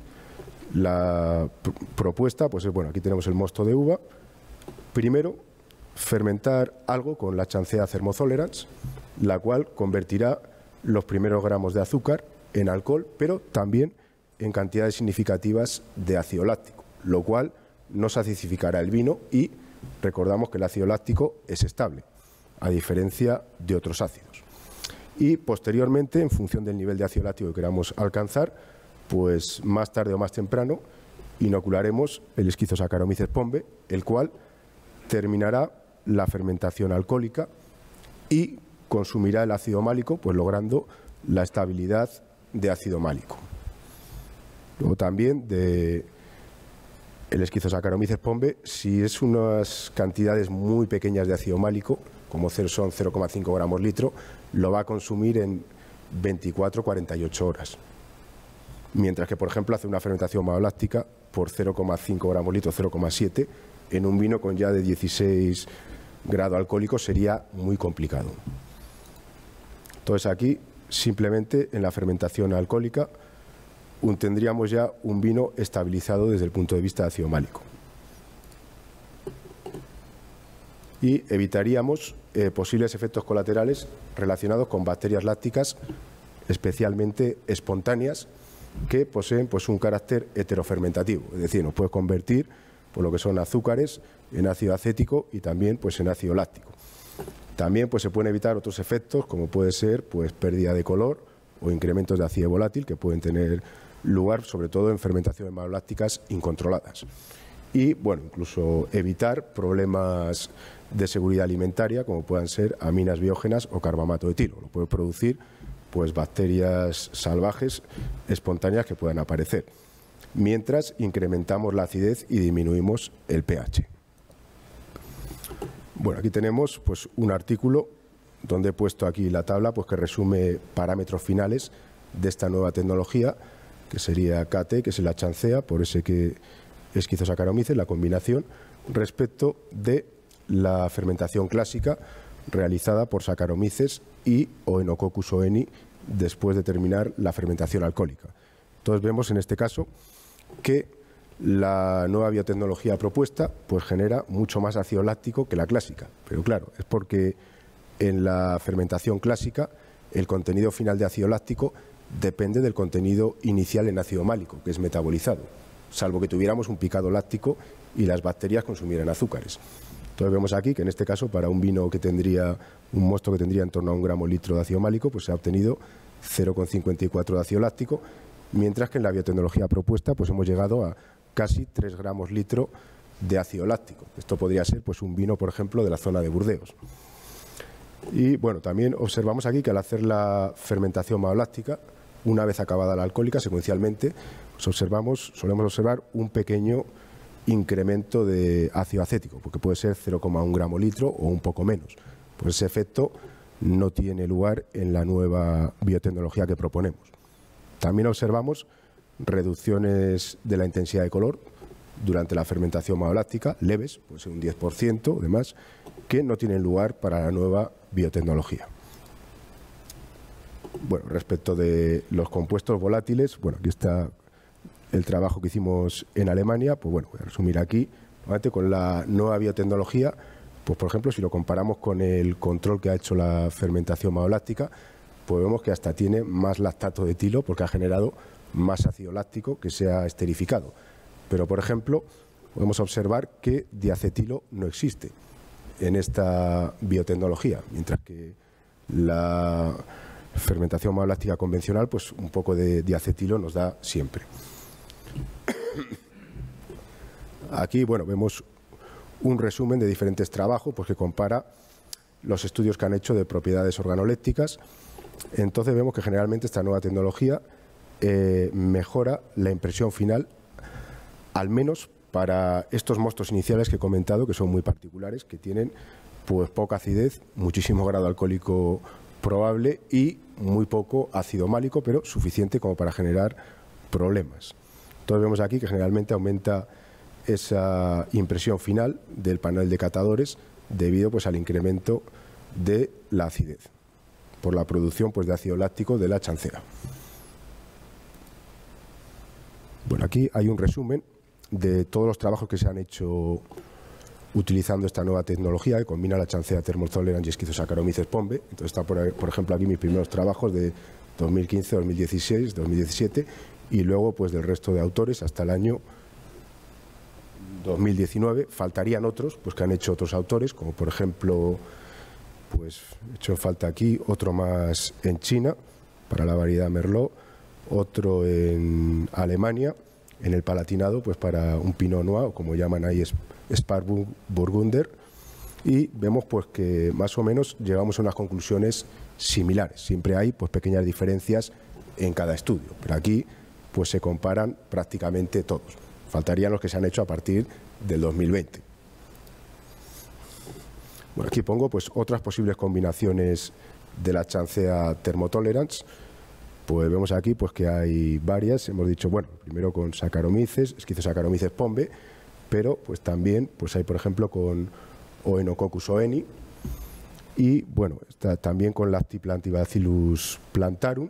la propuesta, pues es, bueno, aquí tenemos el mosto de uva. Primero, fermentar algo con la Chancea thermotolerans, la cual convertirá los primeros gramos de azúcar en alcohol, pero también en cantidades significativas de ácido láctico, lo cual no se acidificará el vino y recordamos que el ácido láctico es estable, a diferencia de otros ácidos. Y posteriormente, en función del nivel de ácido láctico que queramos alcanzar, pues más tarde o más temprano inocularemos el Schizosaccharomyces pombe, el cual terminará la fermentación alcohólica y consumirá el ácido málico, pues logrando la estabilidad de ácido málico. Luego también el Schizosaccharomyces pombe, si es unas cantidades muy pequeñas de ácido málico, como son 0,5 gramos litro, lo va a consumir en 24-48 horas. Mientras que, por ejemplo, hace una fermentación maloláctica por 0,5 gramos litro, 0,7, en un vino con ya de 16 grados alcohólicos sería muy complicado. Entonces aquí, simplemente en la fermentación alcohólica, tendríamos ya un vino estabilizado desde el punto de vista de ácido málico. Y evitaríamos posibles efectos colaterales relacionados con bacterias lácticas, especialmente espontáneas, que poseen pues un carácter heterofermentativo, es decir, nos puede convertir por lo que son azúcares en ácido acético y también pues en ácido láctico. También pues se pueden evitar otros efectos como puede ser pues pérdida de color o incrementos de ácido volátil que pueden tener lugar sobre todo en fermentaciones malolácticas incontroladas. Y bueno, incluso evitar problemas de seguridad alimentaria como puedan ser aminas biógenas o carbamato de etilo. Lo puede producir pues bacterias salvajes espontáneas que puedan aparecer, mientras incrementamos la acidez y disminuimos el pH. Bueno, aquí tenemos pues un artículo donde he puesto aquí la tabla pues que resume parámetros finales de esta nueva tecnología, que sería KT, que es la chancea, por ese que esquizosaccharomyces, la combinación, respecto de la fermentación clásica realizada por Saccharomyces y Oenococcus oeni después de terminar la fermentación alcohólica. Entonces vemos en este caso que la nueva biotecnología propuesta pues genera mucho más ácido láctico que la clásica, pero claro, es porque en la fermentación clásica el contenido final de ácido láctico depende del contenido inicial en ácido málico, que es metabolizado, salvo que tuviéramos un picado láctico y las bacterias consumieran azúcares. Entonces vemos aquí que en este caso para un vino que tendría, un mosto que tendría en torno a 1 gramo litro de ácido málico, pues se ha obtenido 0,54 de ácido láctico, mientras que en la biotecnología propuesta pues hemos llegado a casi 3 gramos litro de ácido láctico. Esto podría ser pues un vino, por ejemplo, de la zona de Burdeos. Y bueno, también observamos aquí que al hacer la fermentación maloláctica, una vez acabada la alcohólica, secuencialmente, pues solemos observar un pequeño incremento de ácido acético, porque puede ser 0,1 gramo litro o un poco menos. Pues ese efecto no tiene lugar en la nueva biotecnología que proponemos. También observamos reducciones de la intensidad de color durante la fermentación maloláctica, leves, puede ser un 10% o demás, que no tienen lugar para la nueva biotecnología. Bueno, respecto de los compuestos volátiles, bueno, aquí está el trabajo que hicimos en Alemania, pues bueno, voy a resumir aquí, nuevamente con la nueva biotecnología, pues por ejemplo, si lo comparamos con el control que ha hecho la fermentación maloláctica, pues vemos que hasta tiene más lactato de etilo porque ha generado más ácido láctico que se ha esterificado. Pero, por ejemplo, podemos observar que diacetilo no existe en esta biotecnología, mientras que la fermentación maloláctica convencional, pues un poco de diacetilo nos da siempre. Aquí, bueno, vemos un resumen de diferentes trabajos pues, que compara los estudios que han hecho de propiedades organolépticas. Entonces vemos que generalmente esta nueva tecnología mejora la impresión final, al menos para estos mostos iniciales que he comentado, que son muy particulares, que tienen pues poca acidez, muchísimo grado alcohólico probable y muy poco ácido málico, pero suficiente como para generar problemas. Entonces vemos aquí que generalmente aumenta esa impresión final del panel de catadores debido pues al incremento de la acidez por la producción pues de ácido láctico de la chancea. Bueno, aquí hay un resumen de todos los trabajos que se han hecho utilizando esta nueva tecnología que combina la chancea Thermotolerance y Schizosaccharomyces pombe. Entonces está por ejemplo aquí mis primeros trabajos de 2015, 2016, 2017 y luego pues del resto de autores hasta el año 2019. Faltarían otros pues que han hecho otros autores, como por ejemplo pues he hecho en falta aquí otro más en China para la variedad Merlot, otro en Alemania en el Palatinado pues para un Pinot Noir, o como llaman ahí Spätburgunder, y vemos pues que más o menos llegamos a unas conclusiones similares. Siempre hay pues pequeñas diferencias en cada estudio, pero aquí pues se comparan prácticamente todos. Faltarían los que se han hecho a partir del 2020. Bueno, aquí pongo pues otras posibles combinaciones de la chancea Thermotolerance. Pues vemos aquí pues que hay varias. Hemos dicho, bueno, primero con Saccharomyces, Schizosaccharomyces pombe, pero pues también pues hay por ejemplo con Oenococcus oeni Y bueno, está también con Lactobacillus plantarum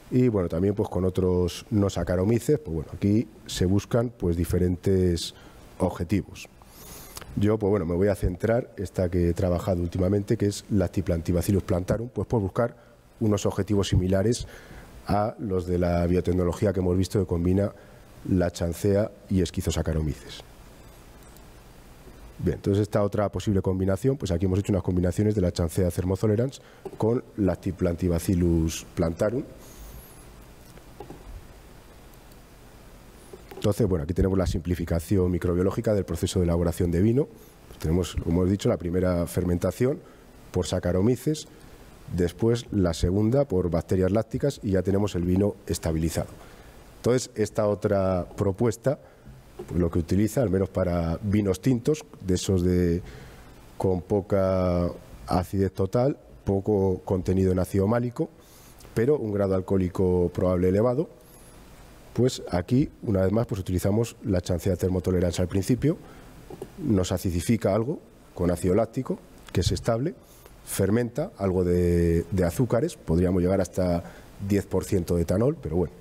y bueno, también pues con otros no Saccharomyces. Pues bueno, aquí se buscan pues diferentes objetivos. Yo pues bueno, me voy a centrar esta que he trabajado últimamente, que es Lactobacillus plantarum, pues por buscar unos objetivos similares a los de la biotecnología que hemos visto, que combina la chancea y Schizosaccharomyces. Bien, entonces esta otra posible combinación, pues aquí hemos hecho unas combinaciones de la chancea thermotolerans con Lactobacillus plantarum. Entonces, bueno, aquí tenemos la simplificación microbiológica del proceso de elaboración de vino. Pues tenemos, como hemos dicho, la primera fermentación por Saccharomyces, después la segunda por bacterias lácticas y ya tenemos el vino estabilizado. Entonces, esta otra propuesta, pues lo que utiliza, al menos para vinos tintos, de esos con poca acidez total, poco contenido en ácido málico, pero un grado alcohólico probable elevado, pues aquí, una vez más, pues utilizamos la chancea thermotolerans al principio, nos acidifica algo con ácido láctico, que es estable, fermenta algo de azúcares, podríamos llegar hasta 10% de etanol, pero bueno.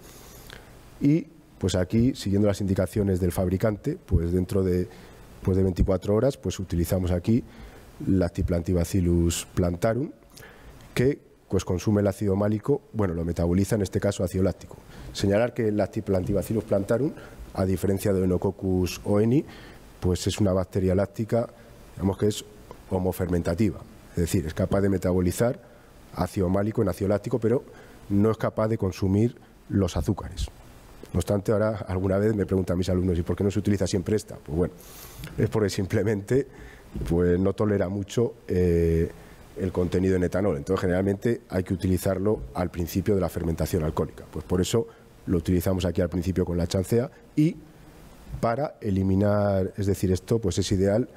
Y pues aquí, siguiendo las indicaciones del fabricante, pues dentro de 24 horas, pues utilizamos aquí Lactobacillus plantarum, que pues consume el ácido málico, bueno, lo metaboliza en este caso ácido láctico. Señalar que el Lactobacillus plantarum, a diferencia de Enococcus oeni, pues es una bacteria láctica, digamos que es homofermentativa, es decir, es capaz de metabolizar ácido málico en ácido láctico, pero no es capaz de consumir los azúcares. No obstante, ahora alguna vez me preguntan mis alumnos, ¿y por qué no se utiliza siempre esta? Pues bueno, es porque simplemente pues no tolera mucho el contenido en etanol. Entonces, generalmente hay que utilizarlo al principio de la fermentación alcohólica. Pues por eso lo utilizamos aquí al principio con la chancea y para eliminar, es decir, esto pues es ideal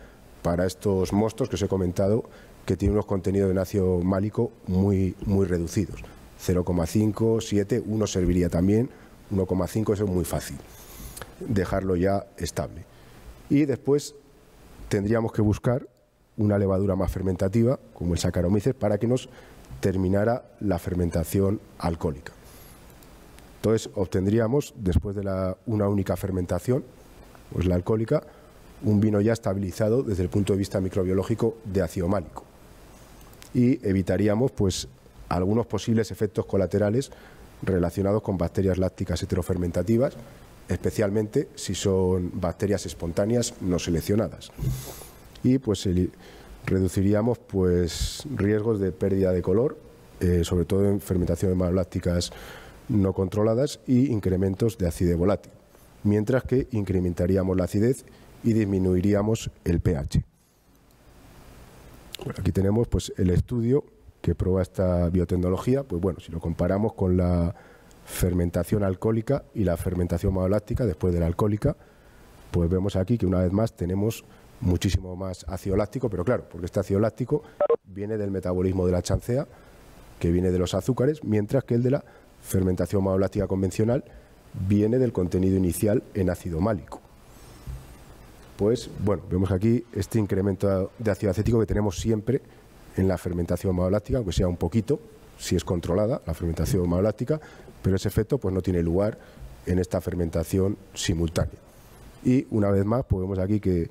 para estos mostos que os he comentado que tienen unos contenidos en ácido málico muy reducidos. 0,5, 7, 1 serviría también, 1,5 eso es muy fácil. Dejarlo ya estable. Y después tendríamos que buscar una levadura más fermentativa, como el Saccharomyces, para que nos terminara la fermentación alcohólica. Entonces obtendríamos, después de una única fermentación, pues la alcohólica, un vino ya estabilizado desde el punto de vista microbiológico de ácido málico. Y evitaríamos pues algunos posibles efectos colaterales relacionados con bacterias lácticas heterofermentativas, especialmente si son bacterias espontáneas no seleccionadas. Y pues reduciríamos pues riesgos de pérdida de color, sobre todo en fermentaciones malolácticas no controladas, y incrementos de acidez volátil, mientras que incrementaríamos la acidez y disminuiríamos el pH. Bueno, aquí tenemos pues el estudio que prueba esta biotecnología. Pues bueno, si lo comparamos con la fermentación alcohólica y la fermentación maloláctica después de la alcohólica, pues vemos aquí que una vez más tenemos muchísimo más ácido láctico, pero claro, porque este ácido láctico viene del metabolismo de la chancea, que viene de los azúcares, mientras que el de la fermentación maloláctica convencional viene del contenido inicial en ácido málico. Pues bueno, vemos aquí este incremento de ácido acético que tenemos siempre en la fermentación maloláctica, aunque sea un poquito, si es controlada la fermentación maloláctica, pero ese efecto pues no tiene lugar en esta fermentación simultánea. Y una vez más, pues vemos aquí que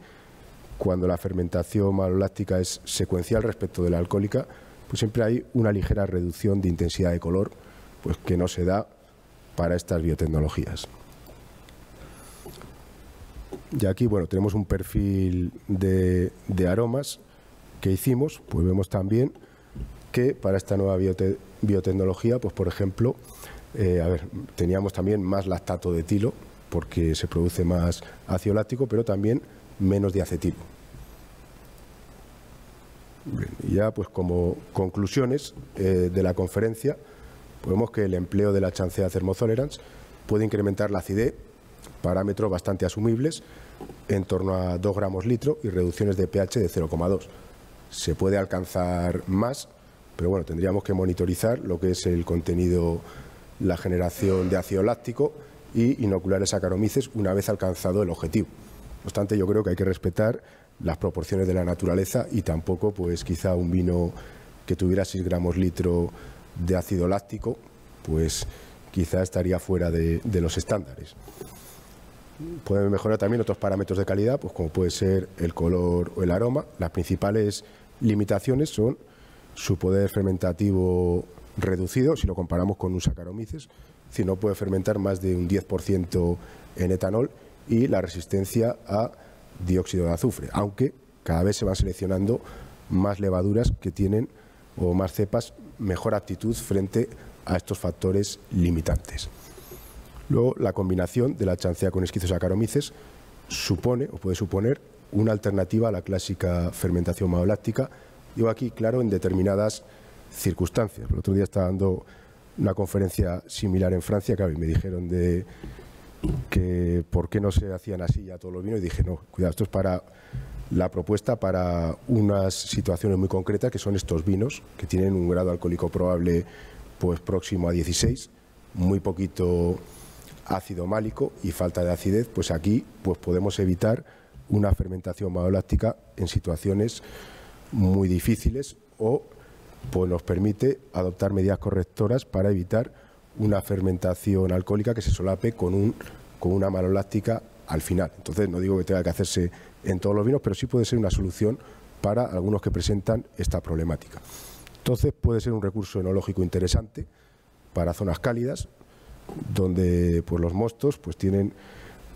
cuando la fermentación maloláctica es secuencial respecto de la alcohólica, pues siempre hay una ligera reducción de intensidad de color, pues que no se da para estas biotecnologías. Y aquí, bueno, tenemos un perfil de aromas que hicimos, pues vemos también que para esta nueva biotecnología, pues por ejemplo, teníamos también más lactato de etilo, porque se produce más ácido láctico, pero también menos diacetilo. Bien, y ya pues como conclusiones de la conferencia, vemos que el empleo de la chancea thermotolerans puede incrementar la acidez, parámetros bastante asumibles, en torno a 2 gramos litro y reducciones de pH de 0,2. Se puede alcanzar más, pero bueno, tendríamos que monitorizar lo que es el contenido, la generación de ácido láctico y inocular el Saccharomyces una vez alcanzado el objetivo. No obstante, yo creo que hay que respetar las proporciones de la naturaleza y tampoco pues quizá un vino que tuviera 6 gramos litro de ácido láctico pues quizá estaría fuera de los estándares. Pueden mejorar también otros parámetros de calidad, pues como puede ser el color o el aroma. Las principales limitaciones son su poder fermentativo reducido, si lo comparamos con un Saccharomyces, si no puede fermentar más de un 10% en etanol, y la resistencia a dióxido de azufre, aunque cada vez se van seleccionando más levaduras que tienen o más cepas mejor aptitud frente a estos factores limitantes. Luego, la combinación de la chancea con Schizosaccharomyces supone o puede suponer una alternativa a la clásica fermentación maloláctica. Yo aquí, claro, en determinadas circunstancias. El otro día estaba dando una conferencia similar en Francia, claro, y me dijeron que por qué no se hacían así ya todos los vinos, y dije, no, cuidado, esto es para la propuesta para unas situaciones muy concretas, que son estos vinos, que tienen un grado alcohólico probable pues próximo a 16, muy poquito ácido málico y falta de acidez. Pues aquí pues podemos evitar una fermentación maloláctica en situaciones muy difíciles, o pues nos permite adoptar medidas correctoras para evitar una fermentación alcohólica que se solape con una maloláctica al final. Entonces, no digo que tenga que hacerse en todos los vinos, pero sí puede ser una solución para algunos que presentan esta problemática. Entonces, puede ser un recurso enológico interesante para zonas cálidas, donde pues, los mostos pues, tienen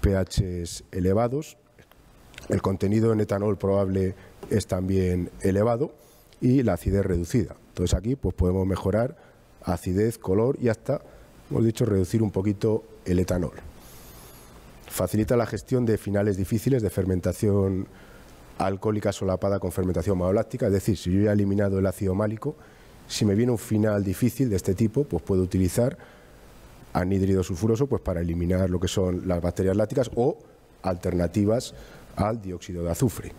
pHs elevados, el contenido en etanol probable es también elevado y la acidez reducida. Entonces, aquí pues, podemos mejorar acidez, color y hasta, hemos dicho, reducir un poquito el etanol. Facilita la gestión de finales difíciles de fermentación alcohólica solapada con fermentación maloláctica, es decir, si yo ya he eliminado el ácido málico, si me viene un final difícil de este tipo, pues puedo utilizar anhídrido sulfuroso pues para eliminar lo que son las bacterias lácticas o alternativas al dióxido de azufre.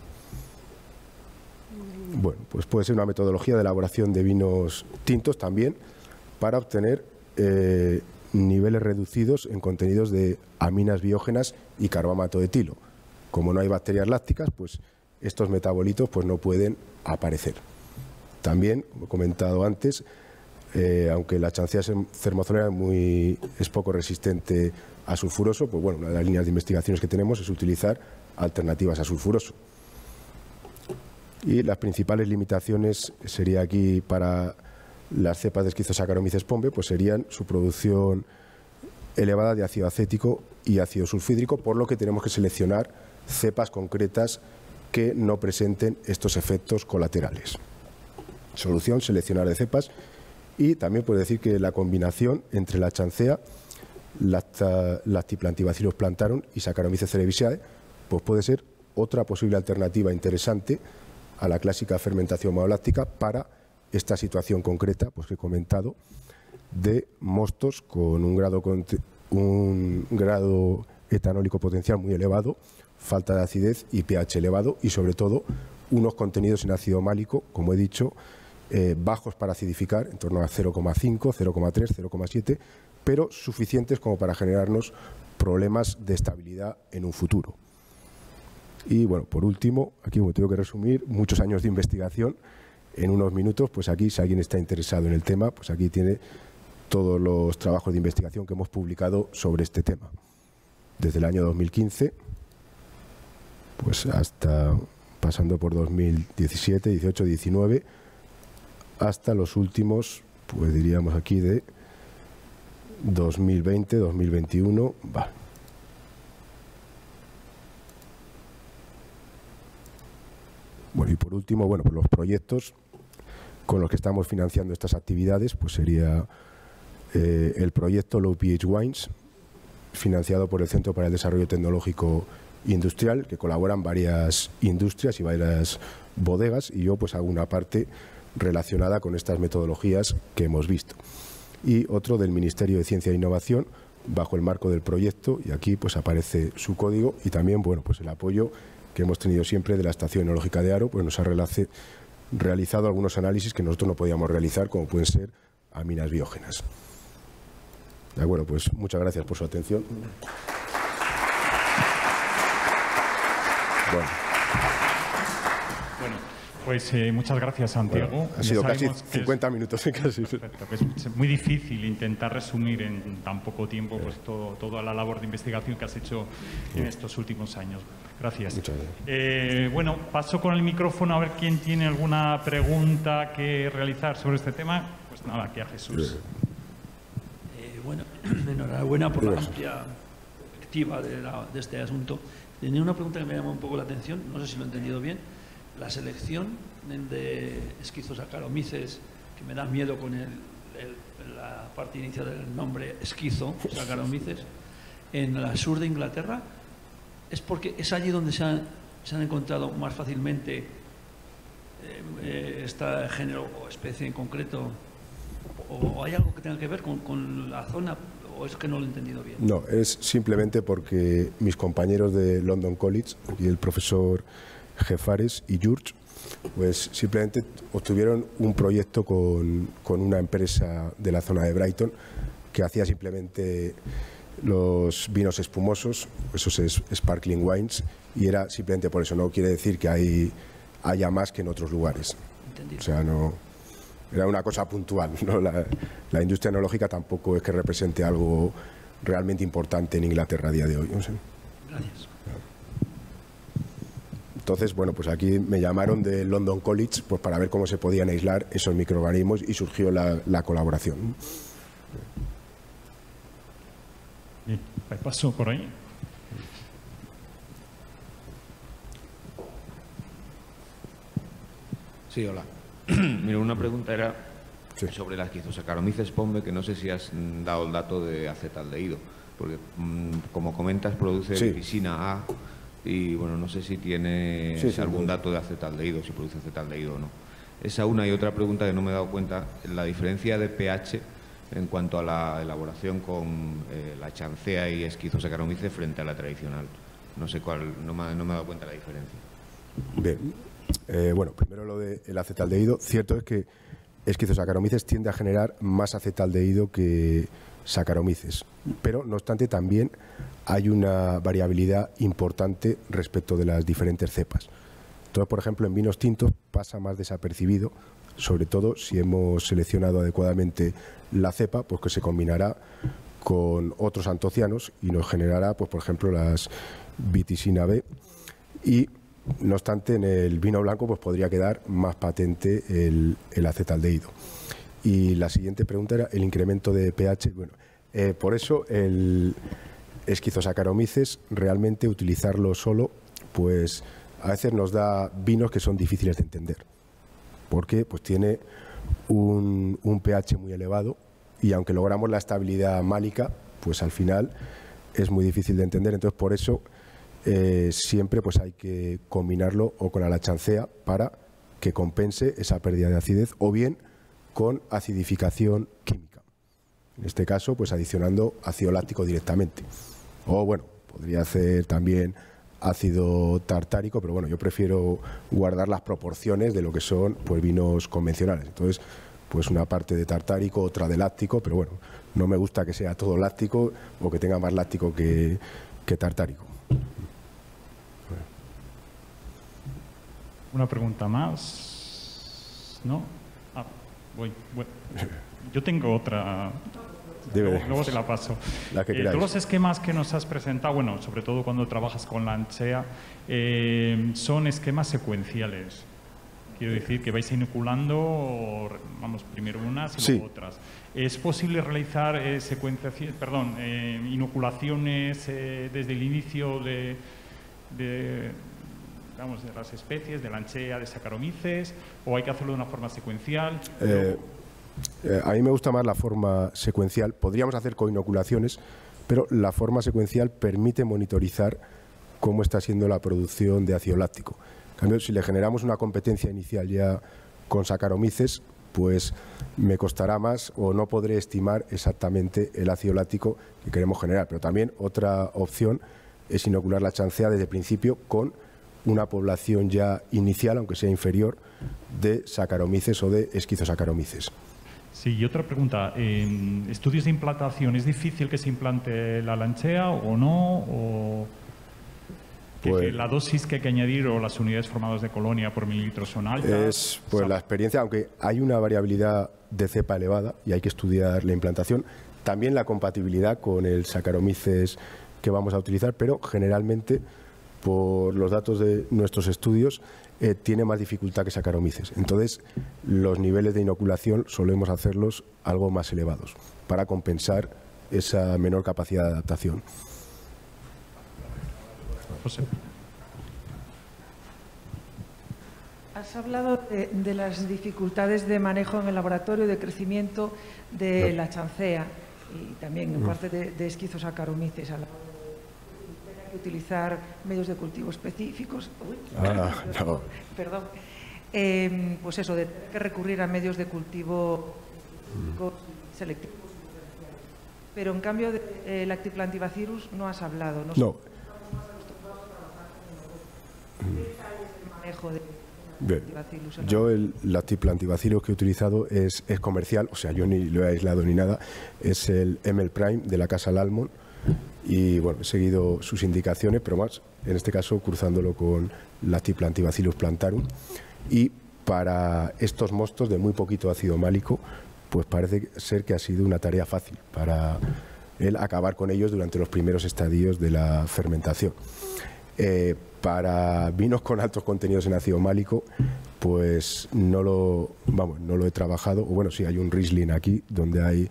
Bueno, pues puede ser una metodología de elaboración de vinos tintos también para obtener niveles reducidos en contenidos de aminas biógenas y carbamato de etilo. Como no hay bacterias lácticas, pues estos metabolitos pues no pueden aparecer. También, como he comentado antes, aunque la chancea cermozolera es poco resistente a sulfuroso, pues bueno, una de las líneas de investigaciones que tenemos es utilizar alternativas a sulfuroso. Y las principales limitaciones sería aquí para las cepas de Schizosaccharomyces pombe, pues serían su producción elevada de ácido acético y ácido sulfídrico, por lo que tenemos que seleccionar cepas concretas que no presenten estos efectos colaterales. Solución, seleccionar de cepas. Y también puede decir que la combinación entre la chancea, Lactiplantibacilos plantarum y Saccharomyces cerevisiae, pues puede ser otra posible alternativa interesante a la clásica fermentación maloláctica para esta situación concreta pues que he comentado de mostos con un grado etanólico potencial muy elevado, falta de acidez y pH elevado, y sobre todo unos contenidos en ácido málico, como he dicho, bajos para acidificar, en torno a 0,5, 0,3, 0,7, pero suficientes como para generarnos problemas de estabilidad en un futuro. Y bueno, por último, aquí como tengo que resumir muchos años de investigación en unos minutos, pues aquí si alguien está interesado en el tema, pues aquí tiene todos los trabajos de investigación que hemos publicado sobre este tema. Desde el año 2015, pues hasta pasando por 2017, 18, 19, hasta los últimos, pues diríamos aquí de 2020, 2021, vale. Bueno, y por último, bueno, pues los proyectos con los que estamos financiando estas actividades, pues sería el proyecto Low pH Wines, financiado por el Centro para el Desarrollo Tecnológico Industrial, que colaboran varias industrias y varias bodegas, y yo pues hago una parte relacionada con estas metodologías que hemos visto. Y otro del Ministerio de Ciencia e Innovación, bajo el marco del proyecto, y aquí pues aparece su código, y también bueno, pues el apoyo que hemos tenido siempre de la Estación Enológica de Haro, pues nos ha realizado algunos análisis que nosotros no podíamos realizar, como pueden ser aminas biógenas. De acuerdo, pues muchas gracias por su atención. Bueno. Bueno, pues muchas gracias, Santiago. Bueno, ha sido casi 50 minutos. Casi. Perfecto, es muy difícil intentar resumir en tan poco tiempo pues toda la labor de investigación que has hecho en estos últimos años. Gracias. Muchas gracias. Bueno, paso con el micrófono a ver quién tiene alguna pregunta que realizar sobre este tema. Pues nada, aquí a Jesús. Bueno, enhorabuena por la amplia perspectiva de este asunto. Tenía una pregunta que me llamó un poco la atención, no sé si lo he entendido bien. La selección de esquizosaccharomyces, que me da miedo con la parte inicial del nombre esquizosaccharomyces, en el sur de Inglaterra, ¿es porque es allí donde se han encontrado más fácilmente este género o especie en concreto? ¿O hay algo que tenga que ver con la zona? ¿O es que no lo he entendido bien? No, es simplemente porque mis compañeros de London College y el profesor Jefares y George, pues simplemente obtuvieron un proyecto con una empresa de la zona de Brighton que hacía simplemente los vinos espumosos, esos sparkling wines, y era simplemente por eso. No quiere decir que haya más que en otros lugares. Entendido. O sea, no era una cosa puntual, ¿no? La industria enológica tampoco es que represente algo realmente importante en Inglaterra a día de hoy, no sé. Gracias. Entonces, bueno, pues aquí me llamaron de London College pues para ver cómo se podían aislar esos microorganismos y surgió la colaboración. Bien, paso por ahí. Sí, hola. Mira, una pregunta era sobre las esquizosaccharomyces pombe, que no sé si has dado el dato de acetaldehído, porque como comentas produce lisina A y bueno, no sé si tiene algún dato de acetaldehído, si produce acetaldehído o no. Esa una, y otra pregunta que no me he dado cuenta, la diferencia de pH en cuanto a la elaboración con la chancea y esquizosaccharomyces frente a la tradicional. No sé cuál, no me he dado cuenta de la diferencia. Bien, bueno, primero lo del acetaldehído. Cierto es que esquizosaccharomyces tiende a generar más acetaldehído que saccharomyces, pero no obstante también hay una variabilidad importante respecto de las diferentes cepas. Entonces, por ejemplo, en vinos tintos pasa más desapercibido, sobre todo si hemos seleccionado adecuadamente la cepa, pues que se combinará con otros antocianos y nos generará, pues por ejemplo, las vitisina B, y no obstante en el vino blanco pues podría quedar más patente el acetaldehído. Y la siguiente pregunta era el incremento de pH. Bueno, por eso el esquizosaccharomyces, realmente utilizarlo solo, pues a veces nos da vinos que son difíciles de entender, porque pues tiene un pH muy elevado y aunque logramos la estabilidad málica, pues al final es muy difícil de entender. Entonces por eso siempre pues hay que combinarlo o con la chancea para que compense esa pérdida de acidez, o bien con acidificación química. En este caso, pues adicionando ácido láctico directamente. O bueno, podría hacer también ácido tartárico, pero bueno, yo prefiero guardar las proporciones de lo que son pues vinos convencionales. Entonces, pues una parte de tartárico, otra de láctico, pero bueno, no me gusta que sea todo láctico o que tenga más láctico que tartárico. Una pregunta más. ¿No? Ah, voy. Yo tengo otra. Luego te la paso. La que todos los esquemas que nos has presentado, bueno, sobre todo cuando trabajas con la anchea, son esquemas secuenciales. Quiero decir que vais inoculando, vamos, primero unas y luego otras. ¿Es posible realizar inoculaciones desde el inicio de las especies, de la anchea, de Saccharomyces, o hay que hacerlo de una forma secuencial? A mí me gusta más la forma secuencial. Podríamos hacer coinoculaciones, pero la forma secuencial permite monitorizar cómo está siendo la producción de ácido láctico. En cambio, si le generamos una competencia inicial ya con Saccharomyces, pues me costará más o no podré estimar exactamente el ácido láctico que queremos generar. Pero también otra opción es inocular la chancea desde el principio con una población ya inicial, aunque sea inferior, de Saccharomyces o de esquizosaccharomyces. Sí, y otra pregunta. ¿En estudios de implantación es difícil que se implante la lanchea o no? Que la dosis que hay que añadir o las unidades formadas de colonia por mililitro son altas. Pues la experiencia, aunque hay una variabilidad de cepa elevada y hay que estudiar la implantación, también la compatibilidad con el Saccharomyces que vamos a utilizar, pero generalmente, por los datos de nuestros estudios, tiene más dificultad que Saccharomyces. Entonces, los niveles de inoculación solemos hacerlos algo más elevados para compensar esa menor capacidad de adaptación. José. Has hablado de las dificultades de manejo en el laboratorio, de crecimiento de la chancea y también en parte de Schizosaccharomyces. A la hora de tener que utilizar medios de cultivo específicos. No. Perdón. Pues eso, de tener que recurrir a medios de cultivo selectivos. Pero en cambio, de Lactibacillus no has hablado. No. Bien. Yo el Lactibacillus que he utilizado es comercial, o sea, yo ni lo he aislado ni nada, es el ML Prime de la casa Lalmon y bueno, he seguido sus indicaciones, pero más, en este caso, cruzándolo con Lactibacillus plantarum, y para estos mostos de muy poquito ácido málico, pues parece ser que ha sido una tarea fácil para él acabar con ellos durante los primeros estadios de la fermentación. Para vinos con altos contenidos en ácido málico, pues no lo he trabajado. O bueno, sí, hay un Riesling aquí donde hay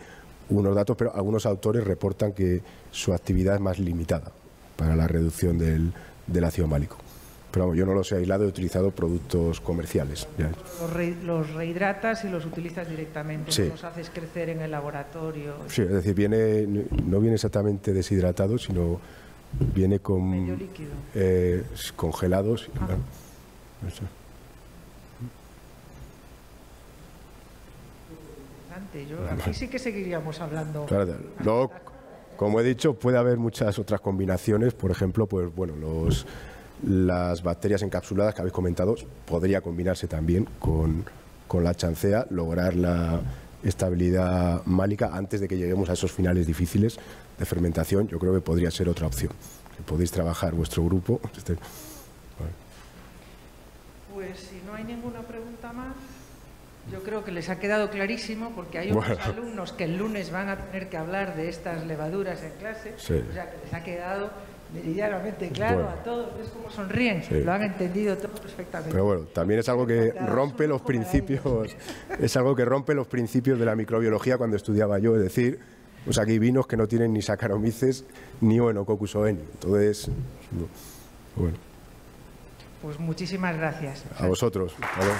unos datos, pero algunos autores reportan que su actividad es más limitada para la reducción del ácido málico. Pero vamos, yo no los he aislado, he utilizado productos comerciales. Los rehidratas y los utilizas directamente, sí. No los haces crecer en el laboratorio. Sí, es decir, no viene exactamente deshidratado, sino viene con medio líquido. Congelados. Aquí sí que seguiríamos hablando. Claro, luego, como he dicho, puede haber muchas otras combinaciones. Por ejemplo, pues bueno, las bacterias encapsuladas que habéis comentado podría combinarse también con la chancea, lograr la estabilidad málica antes de que lleguemos a esos finales difíciles de fermentación. Yo creo que podría ser otra opción. Que podéis trabajar vuestro grupo. Pues si no hay ninguna pregunta más, yo creo que les ha quedado clarísimo, porque hay otros alumnos que el lunes van a tener que hablar de estas levaduras en clase, sí. O sea que les ha quedado meridianamente claro a todos. ¿Ves cómo sonríen? Sí. Lo han entendido todo perfectamente. Pero bueno, también es algo que rompe los principios, es algo que rompe los principios de la microbiología cuando estudiaba yo, es decir, pues aquí vinos que no tienen ni Saccharomyces ni Oenococcus oeni. Entonces, bueno. Pues muchísimas gracias. A vosotros. Vale.